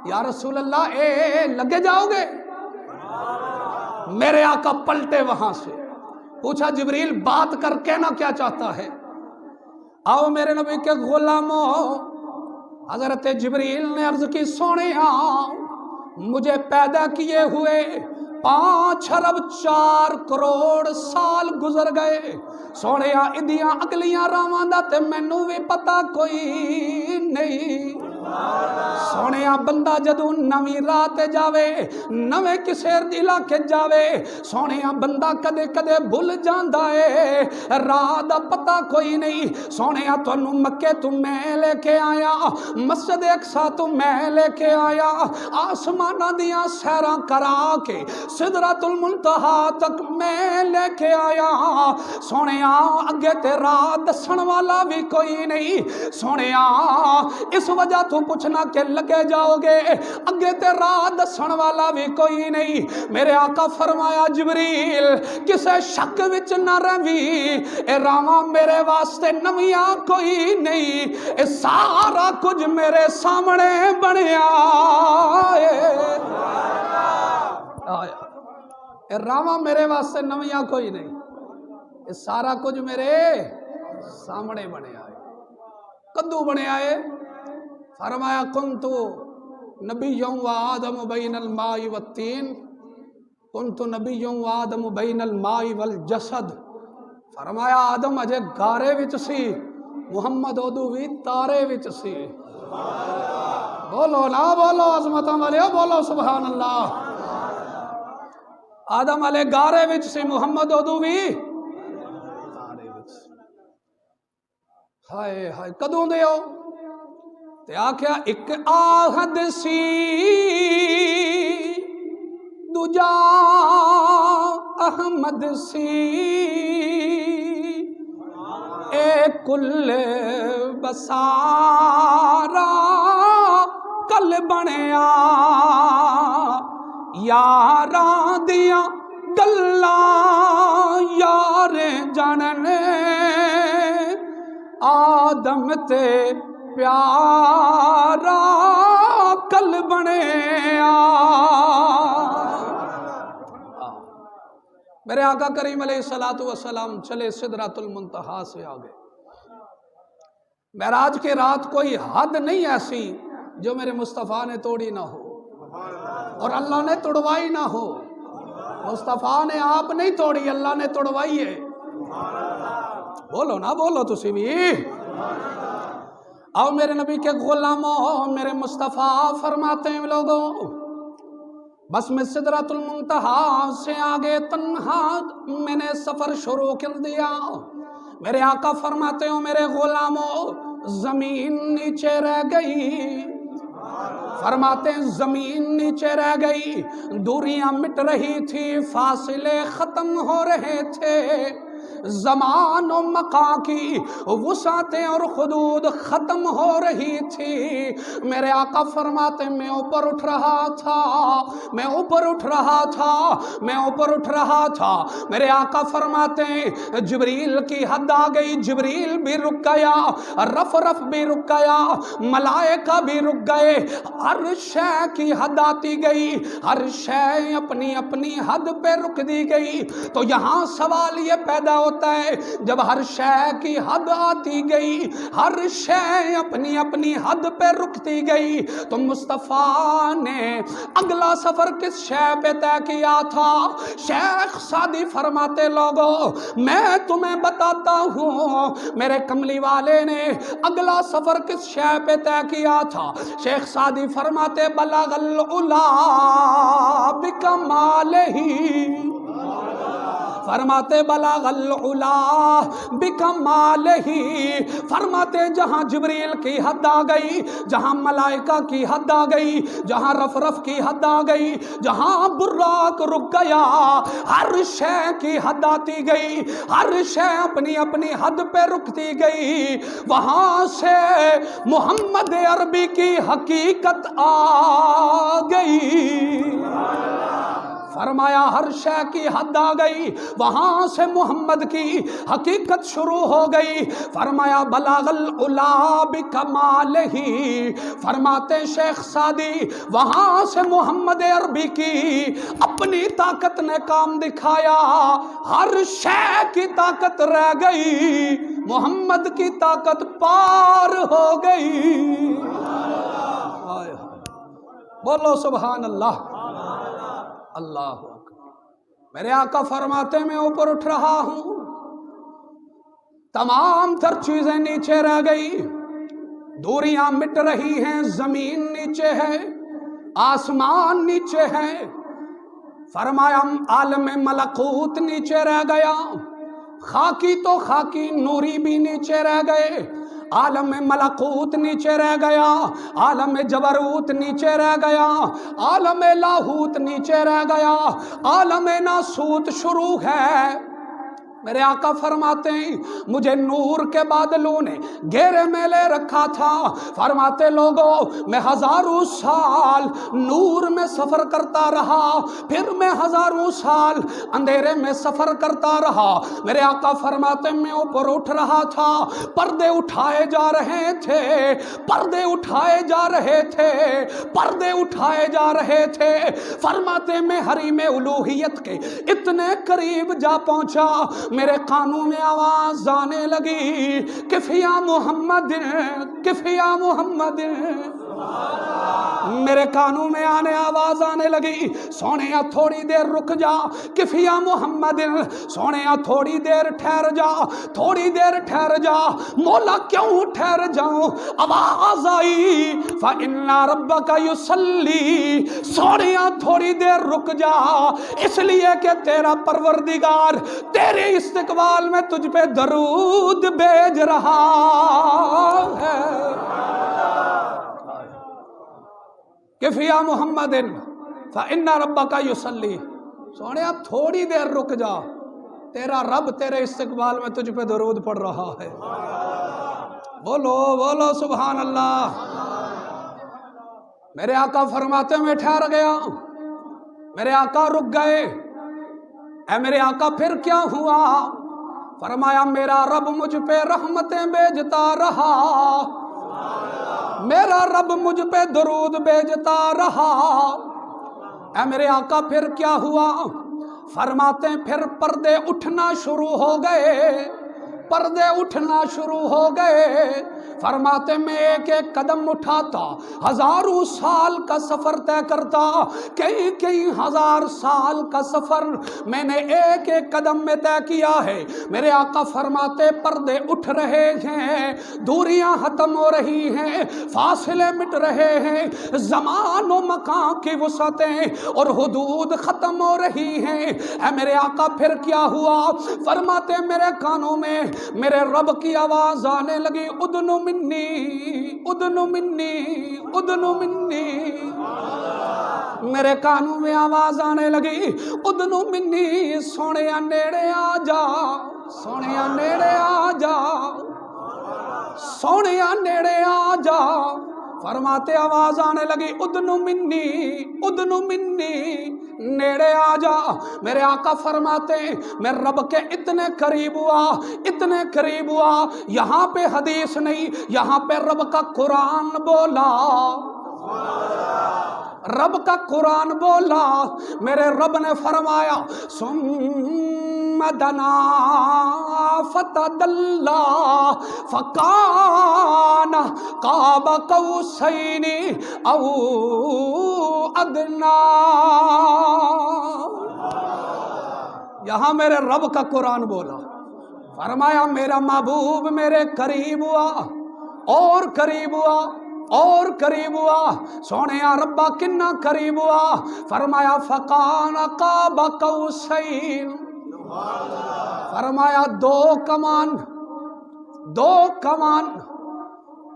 یا رسول اللہ اے لگے جاؤ گے؟ میرے آقا پلٹے وہاں سے، پوچھا جبریل بات کر کے نا کیا چاہتا ہے؟ آؤ میرے نبی کے غلاموں، حضرت جبریل نے عرض کی سونیا مجھے پیدا کیے ہوئے 5 ارب 4 کروڑ سال گزر گئے، سونیا ادیاں اگلیاں راواں دا تے مینوں بھی پتا کوئی نہیں۔ سونیا بندہ جدوں نویں راہ جاوے، نویں کسے علاقے جاوے، سونیا بندہ کدے کدے بھول جاندا ہے، راہ دا پتا کوئی نہیں۔ سونیا تانوں مکے تو میں لے کے آیا، مسجد اقصی تو میں لے کے آیا، آسماناں دیاں سیراں کرا کے سدرۃ المنتہا تک میں لے کے آیا۔ سونیا اگے تے راہ دسن والا بھی کوئی نہیں، سونیا اس وجہ تو پوچھنا کہ لگے جاؤ گے، اگے تے راہ دسن والا بھی کوئی نہیں۔ میرے آقا فرمایا جبریل کسے شک وچ نہ رہوی، اے راواں میرے واسطے نویاں کوئی نہیں، اے سارا کچھ میرے سامنے بنیا اے راواں میرے واسطے نویاں کوئی نہیں، اے سارا کچھ میرے سامنے بنیا ہے۔ کدو بنیا ہے؟ فرمایا کنتو نبی و آدم بین الماء والتین، کنتو نبی و آدم بین الماء والجسد۔ فرمایا آدم اجے گارے وچ سی، محمد ادو بھی تارے وچ سی۔ بولو نا بولو عظمتاں والے بولو سبحان اللہ۔ آدم علیہ گارے وچ سی محمد ادو بھی ہائے ہائے کدوں دے ہو تے آکھیا ایک آہد سی دوجا احمد سی اے کل بسارا کل بنیا یاراں دیاں گلاں یار جاننے آدم تے پیارا کل بنیا میرے آقا کریم علیہ السلام چلے سدرۃ المنتہا سے آگے معراج کے رات کوئی حد نہیں ایسی جو میرے مصطفیٰ نے توڑی نہ ہو اور اللہ نے توڑوائی نہ ہو مصطفیٰ نے آپ نہیں توڑی اللہ نے توڑوائی ہے بولو نا بولو تسی بھی آؤ میرے نبی کے غلاموں میرے مصطفیٰ فرماتے ہیں لوگوں بس میں سدرۃ المنتہا سے آگے تنہا میں نے سفر شروع کر دیا میرے آقا فرماتے ہو میرے غلاموں زمین نیچے رہ گئی فرماتے ہیں زمین نیچے رہ گئی دوریاں مٹ رہی تھی فاصلے ختم ہو رہے تھے زمان و مکان کی وسعتیں اور حدود ختم ہو رہی تھی میرے آقا فرماتے میں اوپر اٹھ رہا تھا میرے آقا فرماتے جبریل کی حد آ گئی جبریل بھی رک گیا رف بھی رک گیا ملائکہ بھی رک گئے ہر شے کی حد آتی گئی ہر شے اپنی اپنی حد پہ رک دی گئی تو یہاں سوال یہ پیدا ہوتا ہے جب ہر شے کی حد آتی گئی ہر شے اپنی اپنی حد پہ رکتی گئی تو مصطفیٰ نے اگلا سفر کس شے پہ طے کیا تھا شیخ سعدی فرماتے لوگوں میں تمہیں بتاتا ہوں میرے کملی والے نے اگلا سفر کس شے پہ طے کیا تھا شیخ سعدی فرماتے بلغ العلا بکمالہ فرماتے بلغ العلا بکمالہ فرماتے جہاں جبریل کی حد آ گئی جہاں ملائکہ کی حد آ گئی جہاں رف کی حد آ گئی جہاں براق رک گیا ہر شے کی حد آتی گئی ہر شے اپنی اپنی حد پہ رکتی گئی وہاں سے محمد عربی کی حقیقت آ گئی فرمایا ہر شے کی حد آ گئی وہاں سے محمد کی حقیقت شروع ہو گئی فرمایا بلغ العلا بکمالہ فرماتے شیخ سعدی وہاں سے محمد عربی کی اپنی طاقت نے کام دکھایا ہر شے کی طاقت رہ گئی محمد کی طاقت پار ہو گئی بولو سبحان اللہ اللہ میرے آقا فرماتے میں اوپر اٹھ رہا ہوں تمام تر چیزیں نیچے رہ گئی دوریاں مٹ رہی ہیں زمین نیچے ہے آسمان نیچے ہے فرمایا عالم ملکوت نیچے رہ گیا خاکی تو خاکی نوری بھی نیچے رہ گئے عالم ملکوت نیچے رہ گیا عالم جبروت نیچے رہ گیا عالم لاہوت نیچے رہ گیا عالم ناسوت شروع ہے میرے آقا فرماتے ہیں مجھے نور کے بادلوں نے گھیرے میں لے رکھا تھا فرماتے لوگوں میں ہزاروں سال نور میں سفر کرتا رہا پھر میں ہزاروں سال اندھیرے میں سفر کرتا رہا میرے آقا فرماتے میں اوپر اٹھ رہا تھا پردے اٹھائے جا رہے تھے پردے اٹھائے جا رہے تھے پردے اٹھائے جا رہے تھے فرماتے میں حریم الوہیت کے اتنے قریب جا پہنچا میرے کانوں میں آواز آنے لگی کفیا محمد کفیا محمد میرے کانوں میں آواز آنے لگی، سونیا تھوڑی دیر رک جا، کفیا محمد، سونیا تھوڑی دیر ٹھہر جا، تھوڑی دیر ٹھہر جا۔ مولا کیوں ٹھہر جاؤں؟ آواز آئی فَإِنَّ رَبَّكَ يُصَلِّي، سونیا تھوڑی دیر رک جا، اس لیے کہ تیرا پروردگار تیرے استقبال میں تجھ پہ درود بھیج رہا ہے۔ کفیا محمد فَإِنَّ رَبَّكَ يُصَلِّي، سونیا تھوڑی دیر رک جا، تیرا رب تیرے استقبال میں تجھ پہ درود پڑھ رہا ہے۔ بولو بولو سبحان اللہ۔ میرے آقا فرماتے میں ٹھہر گیا، میرے آقا رک گئے۔ اے میرے آقا پھر کیا ہوا؟ فرمایا میرا رب مجھ پہ رحمتیں بھیجتا رہا، میرا رب مجھ پہ درود بھیجتا رہا۔ اے میرے آقا پھر کیا ہوا؟ فرماتے ہیں پھر پردے اٹھنا شروع ہو گئے، پردے اٹھنا شروع ہو گئے۔ فرماتے میں ایک ایک قدم اٹھاتا، ہزاروں سال کا سفر طے کرتا، کئی ہزار سال کا سفر میں نے ایک ایک قدم میں طے کیا ہے۔ میرے آقا فرماتے پردے اٹھ رہے ہیں، دوریاں ختم ہو رہی ہیں، فاصلے مٹ رہے ہیں، زمان و مکان کی وسعتیں اور حدود ختم ہو رہی ہیں۔ اے میرے آقا پھر کیا ہوا؟ فرماتے میرے کانوں میں میرے رب کی آواز آنے لگی، ادنو منی ادنو منی ادنو منی۔ میرے کانوں میں آواز آنے لگی، ادنو منی، سونیا نیڑے آ جا، سونیا نیڑے آ جا، سونیا نیڑے آ جا۔ فرماتے آواز آنے لگی، ادنو منی ادنو منی، نیڑے آ جا۔ میرے آقا فرماتے میں رب کے اتنے قریب ہوا، اتنے قریب ہوا، یہاں پہ حدیث نہیں، یہاں پہ رب کا قرآن بولا، رب کا قرآن بولا۔ میرے رب نے فرمایا ثم دنا فتدلی فکان قاب قوسین او ادنی۔ یہاں میرے رب کا قرآن بولا، فرمایا میرا محبوب میرے قریب ہوا اور قریب ہوا اور قریب ہوا۔ سونے ربا کنا قریب ہوا؟ فرمایا فکان قاب قوسین، فرمایا دو کمان، دو کمان،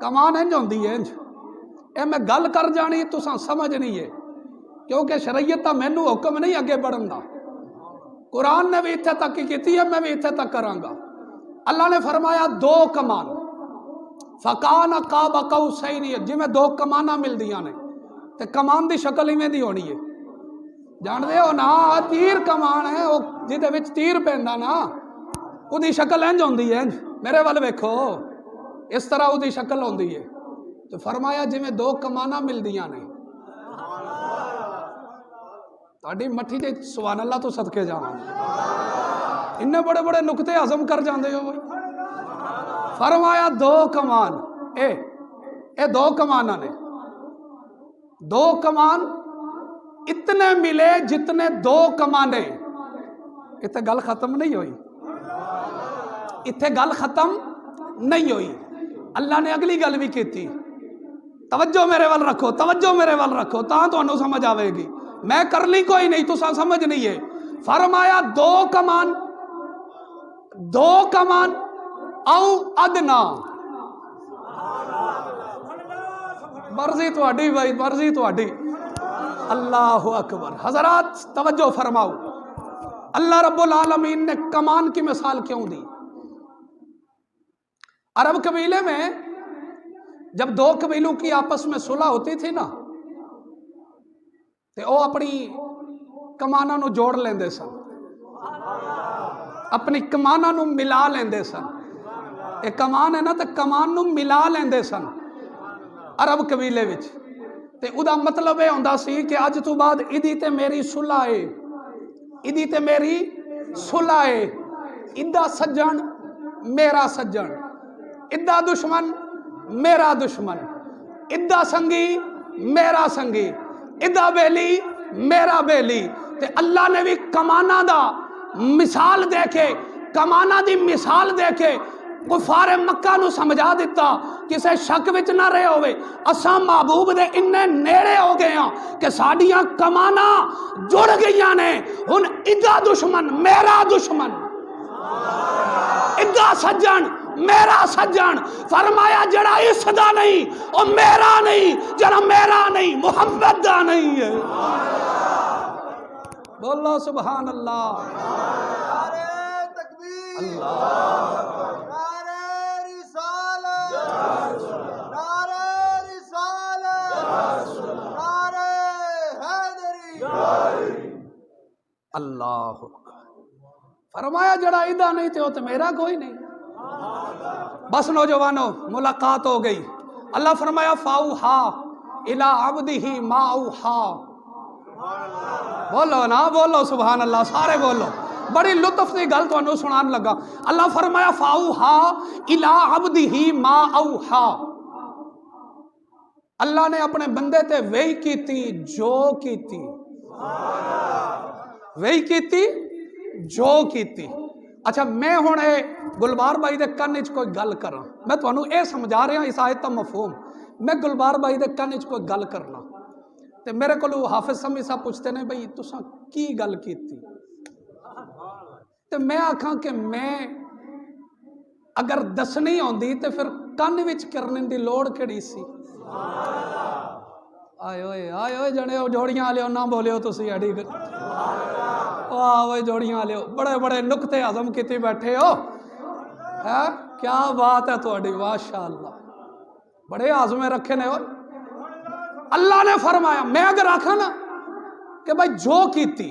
کمان انج ہوندی ہے، اے میں گل کر جانی تساں سمجھ نہیں ہے، کیونکہ شریعت دا مینوں حکم نہیں اگے بڑھن دا، قرآن نے بھی اتھے تک کی ہے، میں بھی اتھے تک کراں گا۔ اللہ نے فرمایا دو کمان، فکان قاب قوسین، جی میں دو کمانا مل دیاں نے تے کمان دی شکل ہی میں دی ہونی ہے، جان دے ہو نا، تیر کمان ہے وہ جدے وچ تیر پیندا نا، او دی شکل انج ہوندی ہے، میرے ول ویکھو اس طرح او دی شکل ہوندی ہے۔ تو فرمایا جی میں دو کمانا مل دیاں نے، تہاڈی مٹھی تے سبحان اللہ تو صدقے جاواں، اننے بڑے بڑے نقطے ہضم کر جاندے ہو۔ فرمایا دو کمان، اے دو کمانا نے، دو کمان اتنے ملے جتنے دو کمانے۔ اتنے گل ختم نہیں ہوئی، اتنے گل ختم نہیں ہوئی، اللہ نے اگلی گل بھی کی تھی۔ توجہ میرے وال رکھو، توجہ میرے وال رکھو، تاں تو انہوں سمجھ آوے گی، میں کر لی کوئی نہیں، تو سمجھ نہیں ہے۔ فرمایا دو کمان، دو کمان او ادنا، مرضی تہاڈی بھائی، مرضی تہاڈی، اللہ اکبر۔ حضرات توجہ فرماؤ، اللہ رب العالمین نے کمان کی مثال کیوں دی؟ عرب قبیلے میں جب دو قبیلوں کی آپس میں صلح ہوتی تھی نا، تے او اپنی کماناں نو جوڑ لیندے سن، اپنی کماناں نو ملا لیندے سن۔ ایک کمان ہے نا تے کمان نو ملا لیندے سن عرب قبیلے وچ، تے او دا مطلب یہ ہوندا سی کہ اج تو بعد ایدی تے میری صلح ہے، ایدی تے میری صلح ہے، ایدا سجن میرا سجن، ایدا دشمن میرا دشمن، ایدا سنگی میرا سنگی، ادا بیلی میرا بیلی۔ تے اللہ نے بھی کمانا دا مثال دے کے، کمانا دی مثال دے کے کفار مکہ نو سمجھا دیتا، کسے شک وچ نہ رہے ہوئے اساں محبوب دے اننے نیڑے ہو گئے ہاں کہ ساڈیاں کمانا جڑ گئیاں نے۔ ہن ادا دشمن میرا دشمن، ادا سجن میرا سجن، فرمایا جڑا اس دا نہیں او میرا نہیں، جڑا میرا نہیں محمد دا نہیں ہے۔ بولو سبحان اللہ، نعرہ تکبیر، اللہ، نعرہ رسالت، نعرہ رسالت، نعرہ حیدری۔ اللہ فرمایا جڑا ادا نہیں تے وہ تو میرا کوئی نہیں۔ بس نوجوانوں ملاقات ہو گئی، اللہ فرمایا فاوحا الی عبدہ ما اوحا۔ بولو نا، بولو سبحان اللہ، سارے بولو، بڑی لطف دی گل تانوں سنان لگا۔ اللہ فرمایا فاوحا الی عبدہ ما اوحا، اللہ نے اپنے بندے تے وحی کیتی جو کیتی، وہی کیتی جو کیتی۔ اچھا میں ہن گلبار بھائی دے کن وچ کوئی گل کراں، میں تانوں اے سمجھا رہا اس آیت دا مفہوم، میں گلبار بھائی دے کن وچ کوئی گل کرنا تے میرے کولو حافظ سمی صاحب پوچھتے نے بھئی تساں کی گل کیتی، تے میں آکھاں کہ میں اگر دسنی ہوندی تے پھر کن وچ کرنے دی لوڑ کیڑی سی۔ آئے ہوئے جنے جوڑیاں والے نہ بولیو تسی اڑی واہ وہ جوڑیاں والے بڑے بڑے نقطے عظم کیتی بیٹھے ہو، کیا بات ہے تہاڈی، ماشاءاللہ بڑے عظمے رکھے نے۔ اللہ نے فرمایا میں اگر آکھاں نا کہ بھائی جو کیتی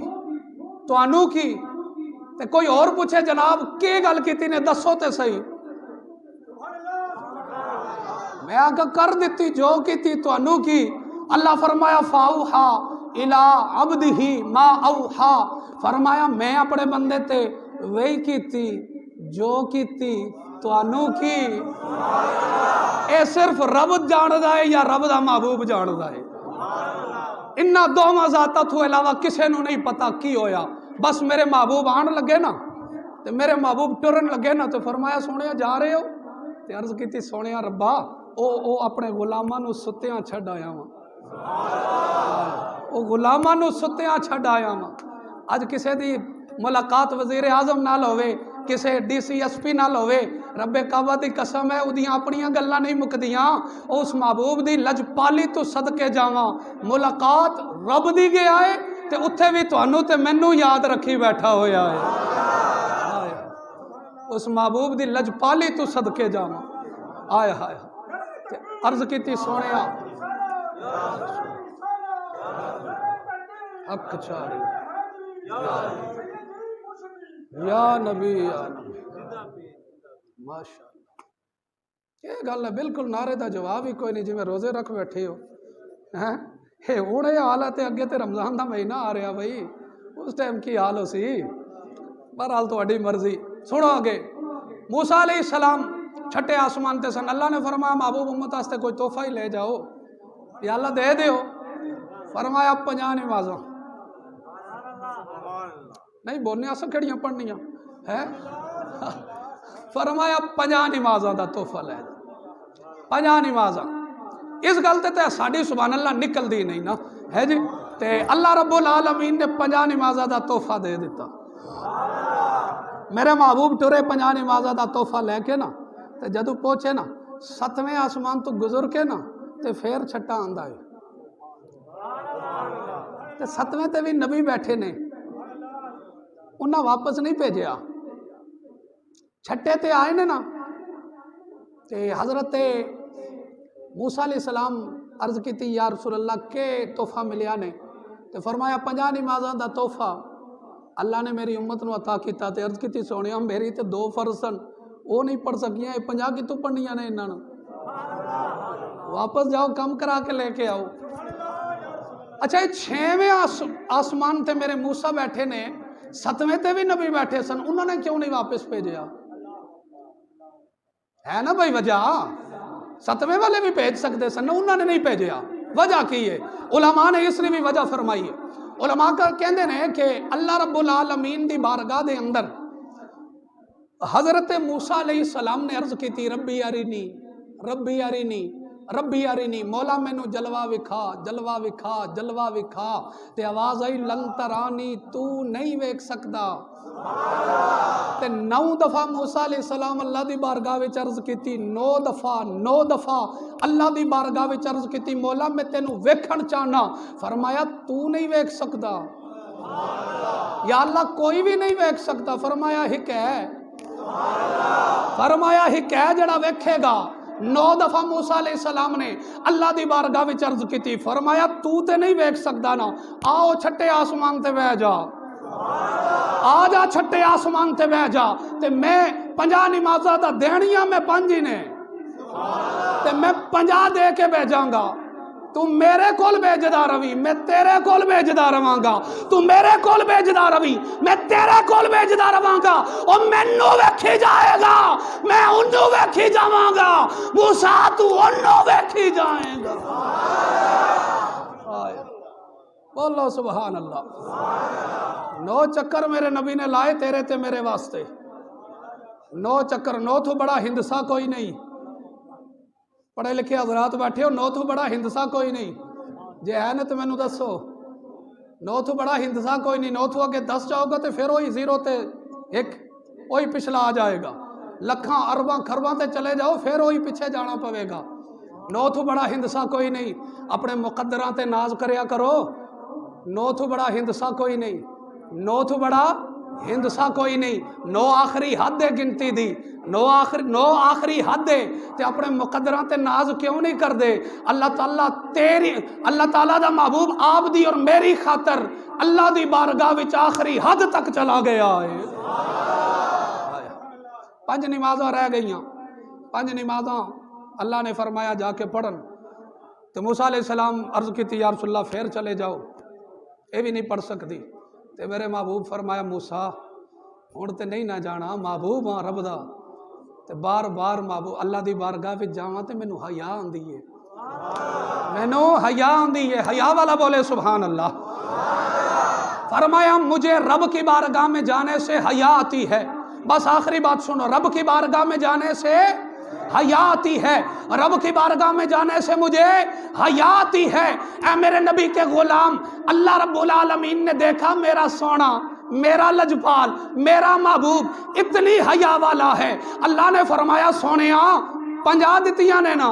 تانوں کی تے کوئی اور پوچھے جناب کی گل کیتی نے دسو تے صحیح، میں آکھاں کر دیتی جو کیتی تانوں کی۔ اللہ فرمایا فاوحا الی عبدہ ما اوحا، فرمایا میں اپنے بندے تے وہی کیتی جو کیتی تانوں کی۔ اے صرف رب جاندا ہے یا رب دا محبوب جاندا ہے؟ انہاں دوواں ذاتاں تو علاوہ کسے نو نہیں پتا کی ہویا، بس میرے محبوب آن لگے نا تے میرے محبوب ٹرن لگے نا تو فرمایا سونیا جا رہے ہو، تے عرض کیتی سونیا ربا او اپنے غلاماں نو ستیاں چھڈ آیا ہاں، او غلاماں نو ستیاں چھڈ آیا ہاں۔ اج کسے دی ملاقات وزیر اعظم نال ہوئے، کسے ڈی سی ایس پی نال ہوئے، رب کعبہ دی قسم ہے اودیاں اپنیاں گلاں نہیں مکدیاں، اس محبوب دی لجپالی تو صدقے جاواں ملاقات رب دی گیا ہے تے اتھے بھی تانوں تے مینوں یاد رکھی بیٹھا ہویا ہے، اس محبوب دی لجپالی تو صدقے جاواں۔ آئے ہائے تے عرض کیتی سونیا حق چاری یا نبی یا نبی، ماشاءاللہ یہ گل ہے بالکل نعرے دا جواب ہی کوئی نہیں، جی میں روزے رکھ بیٹھے ہو ہے ہونے حالت ہے، اگے تے رمضان دا مہینہ آ رہا بھائی، اس ٹائم کی حال ہو سی، بہرحال تہاڈی مرضی۔ سنو آگے، موسیٰ علیہ السلام چھٹے آسمان تے سن، اللہ نے فرمایا محبوب امت واسطے کوئی تحفہ ہی لے جاؤ یا اللہ دے دیو، فرمایا 50 نمازاں نہیں بولنے آسا کھڑیاں پڑھنیاں ہے، فرمایا 50 نمازاں دا تحفہ لے جاؤ، 50 نمازاں۔ اس گل تے ساڈی سبحان اللہ نکل دی نہیں نا ہے جی، تے اللہ رب العالمین نے 50 نمازاں دا تحفہ دے دیتا، میرے محبوب ٹرے 50 نمازاں دا تحفہ لے کے نا تے جدو پہنچے نا 7ویں آسمان تو گزر کے نا تے پھر چھٹا آندا ہے تے 7ویں تے بھی نبی بیٹھے نے، انہاں واپس نہیں بھیجیا، چھٹے تے آئے نے نا تے حضرت موسیٰ علیہ السلام عرض کیتی یا رسول اللہ کے تحفہ ملیا نے، تے فرمایا 50 نمازاں دا تحفہ اللہ نے میری امت نو عطا کیتا، تے عرض کیتی سونیا میری تے 2 فرض سن وہ نہیں پڑھ سکیاں، 50 کی تو پڑھنیاں نے انہاں، واپس جاؤ کم کرا کے لے کے آؤ۔ اچھا یہ 6ویں آسمان تے میرے موسیٰ بیٹھے نے، 7ویں تے بھی نبی بیٹھے سن، انہوں نے کیوں نہیں واپس بھیجیا؟ ہے نا بھائی وجہ، 7ویں والے بھی بھیج سکتے سن، انہوں نے نہیں بھیجیا، وجہ کی ہے، علماء نے اس لیے بھی وجہ فرمائی ہے۔ علماء کا کہندے نے کہ اللہ رب العالمین دی بارگاہ دے اندر حضرت موسیٰ علیہ السلام نے عرض کی تھی ربی ارینی ربی ارینی ربی ارینی، مولا مینوں جلوہ وکھا جلوہ وکھا جلوہ وکھا، تے آواز آئی لن ترانی، تو نہیں ویکھ سکدا۔ تے 9 دفعہ موسیٰ علیہ السلام اللہ دی بارگاہ وچ عرض کیتی، 9 دفعہ اللہ دی بارگاہ وچ عرض کیتی مولا میں تینوں ویکھن چاہنا، فرمایا تو نہیں ویکھ سکدا۔ یا اللہ کوئی بھی نہیں ویکھ سکتا، فرمایا ہک ہے، فرمایا ہک ہے جڑا ویکھے گا۔ 9 دفعہ موسیٰ علیہ السلام نے اللہ دی بارگاہ وچ عرض کیتی، فرمایا تو تے نہیں ویکھ سکدا نا، آؤ چھٹے آسمان تے بہ جا، آ جا چھٹے آسمان تے بہ جا، تے میں 50 نمازاں دا دینیاں میں 5 ہی نے، تے میں 50 دے کے بھیجاں گا، تو میرے کول بھیجدا روی میں تیرے کول بھیجدا رواں گا، تو میرے کول بھیجدا روی میں تیرے کول بھیجدا رواں گا، او مینوں ویکھی جائے گا میں اونوں ویکھی جاواں گا، موسیٰ تو اونوں ویکھی جائے گا۔ بولو سبحان اللہ۔ 9 چکر میرے نبی نے لائے تیرے تے میرے واسطے، 9 چکر، 9 تو بڑا ہندسہ کوئی نہیں، پڑھے لکھے حضرات بیٹھے ہو، 9 تو بڑا ہندسہ کوئی نہیں، جے ہے نا تو میں نو دسو، 9 تو بڑا ہندسہ کوئی نہیں، 9 تو آگے 10 جاؤ گا تو پھر وہی 0 تے 1 وہی پچھلا آ جائے گا، لکھاں ارباں کھرباں تے چلے جاؤ پھر وہی پیچھے جانا پوے گا۔ 9 تو بڑا ہندسہ کوئی نہیں، اپنے مقدراں تے ناز کریا کرو، 9 تو بڑا ہندسہ کوئی نہیں، 9 تو بڑا ہندسہ کوئی نہیں، 9 آخری حد ہے گنتی دی، 9 آخری حد ہے، تے اپنے مقدراں تے ناز کیوں نہیں کر دے؟ اللہ تعالیٰ دا محبوب آپ دی اور میری خاطر اللہ دی بارگاہ وچ آخری حد تک چلا گیا ہے۔ 5 نمازاں رہ گئیاں، 5 نمازاں اللہ نے فرمایا جا کے پڑھن، تو موسیٰ علیہ السلام عرض کی تھی یا رسول اللہ پھر چلے جاؤ، یہ بھی نہیں پڑھ سکتی، تے میرے محبوب فرمایا موسیٰ ہن تے نہیں نہ جانا، محبوب ہاں رب دا، تے بار بار محبوب اللہ دی بارگاہ وچ جاواں تے مینوں حیا آندی ہے، مینوں حیا آندی ہے، حیا والا بولے سبحان اللہ۔ فرمایا مجھے رب کی بارگاہ میں جانے سے حیا آتی ہے، بس آخری بات سنو، رب کی بارگاہ میں جانے سے حیا آتی ہے، رب کی بارگاہ میں جانے سے مجھے حیا آتی ہے۔ اے میرے نبی کے غلام، اللہ رب العالمین نے دیکھا میرا سونا، میرا لجپال، میرا محبوب اتنی حیا والا ہے، اللہ نے فرمایا سونیا 50 دتیاں نے نا،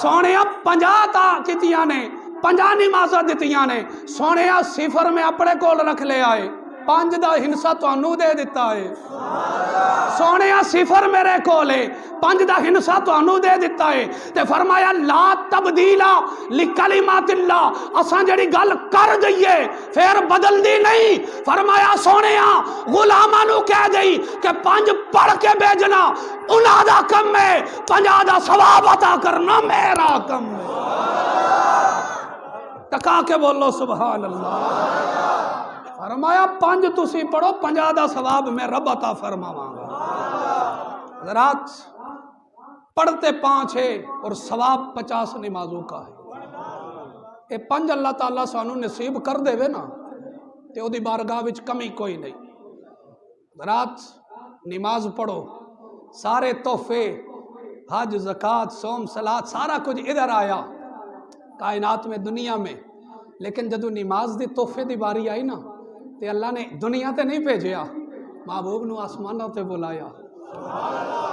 سونیا 50 تا کتیاں نے، 50 نمازاں دتیاں نے، سونیا 0 میں اپنے کول رکھ لے آئے، 5 دا ہنسا تانوں دے دیتا ہے، سونیا 0 میرے کولے، 5 دا ہنسا تانوں دے دیتا ہے، تے فرمایا لا تبدیلا لکلمات اللہ، اساں جڑی گل کر گئیے پھر بدل دی نہیں، فرمایا سونیا غلاماں نو کہہ گئی کہ 5 پڑھ کے بھیجنا انہاں دا کم ہے، 50 دا ثواب عطا کرنا میرا کم ہے۔ ٹکا کے بولو سبحان اللہ۔ فرمایا 5 تسی پڑھو، 50 دا ثواب میں رب عطا فرماواں گا۔ حضرات پڑھتے 5 ہے اور ثواب 50 نمازوں کا ہے، یہ 5 اللہ تعالیٰ سانو نصیب کر دے وے نا تے او دی بارگاہ وچ کمی کوئی نہیں۔ حضرات نماز پڑھو، سارے تحفے حج زکوٰۃ صوم صلاۃ سارا کچھ ادھر آیا کائنات میں دنیا میں، لیکن جدو نماز دی تحفے دی باری آئی نا تے اللہ نے دنیا تے نہیں بھیجیا، محبوب نو آسمانوں تے بلایا،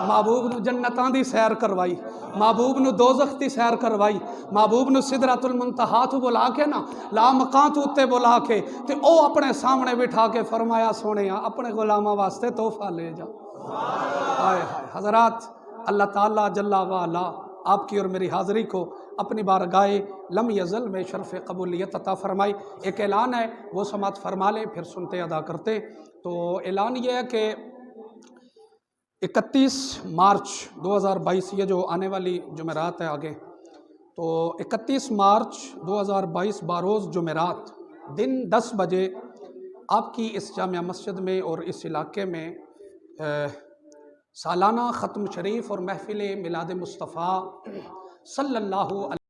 محبوب نو جنتاں دی سیر کروائی، محبوب نو دوزخ دی سیر کروائی، محبوب نو سدرۃ المنتہا تو بلا کے نا لا مقام تو تے بلا کے تے او اپنے سامنے بٹھا کے فرمایا سونیا اپنے غلاماں واسطے تحفہ لے جا۔ ہائے ہائے حضرات، اللہ تعالیٰ جل وعلا آپ کی اور میری حاضری کو اپنی بارگاہ لم یزل میں شرف قبولیت عطا فرمائی۔ ایک اعلان ہے وہ سماعت فرما لیں پھر سنتے ادا کرتے۔ تو اعلان یہ ہے کہ 31 مارچ 2022 یہ جو آنے والی جمعرات ہے آگے، تو 31 مارچ 2022 باروز جمعرات دن 10 بجے آپ کی اس جامعہ مسجد میں اور اس علاقے میں سالانہ ختم شریف اور محفل میلاد مصطفیٰ صلی اللہ علیہ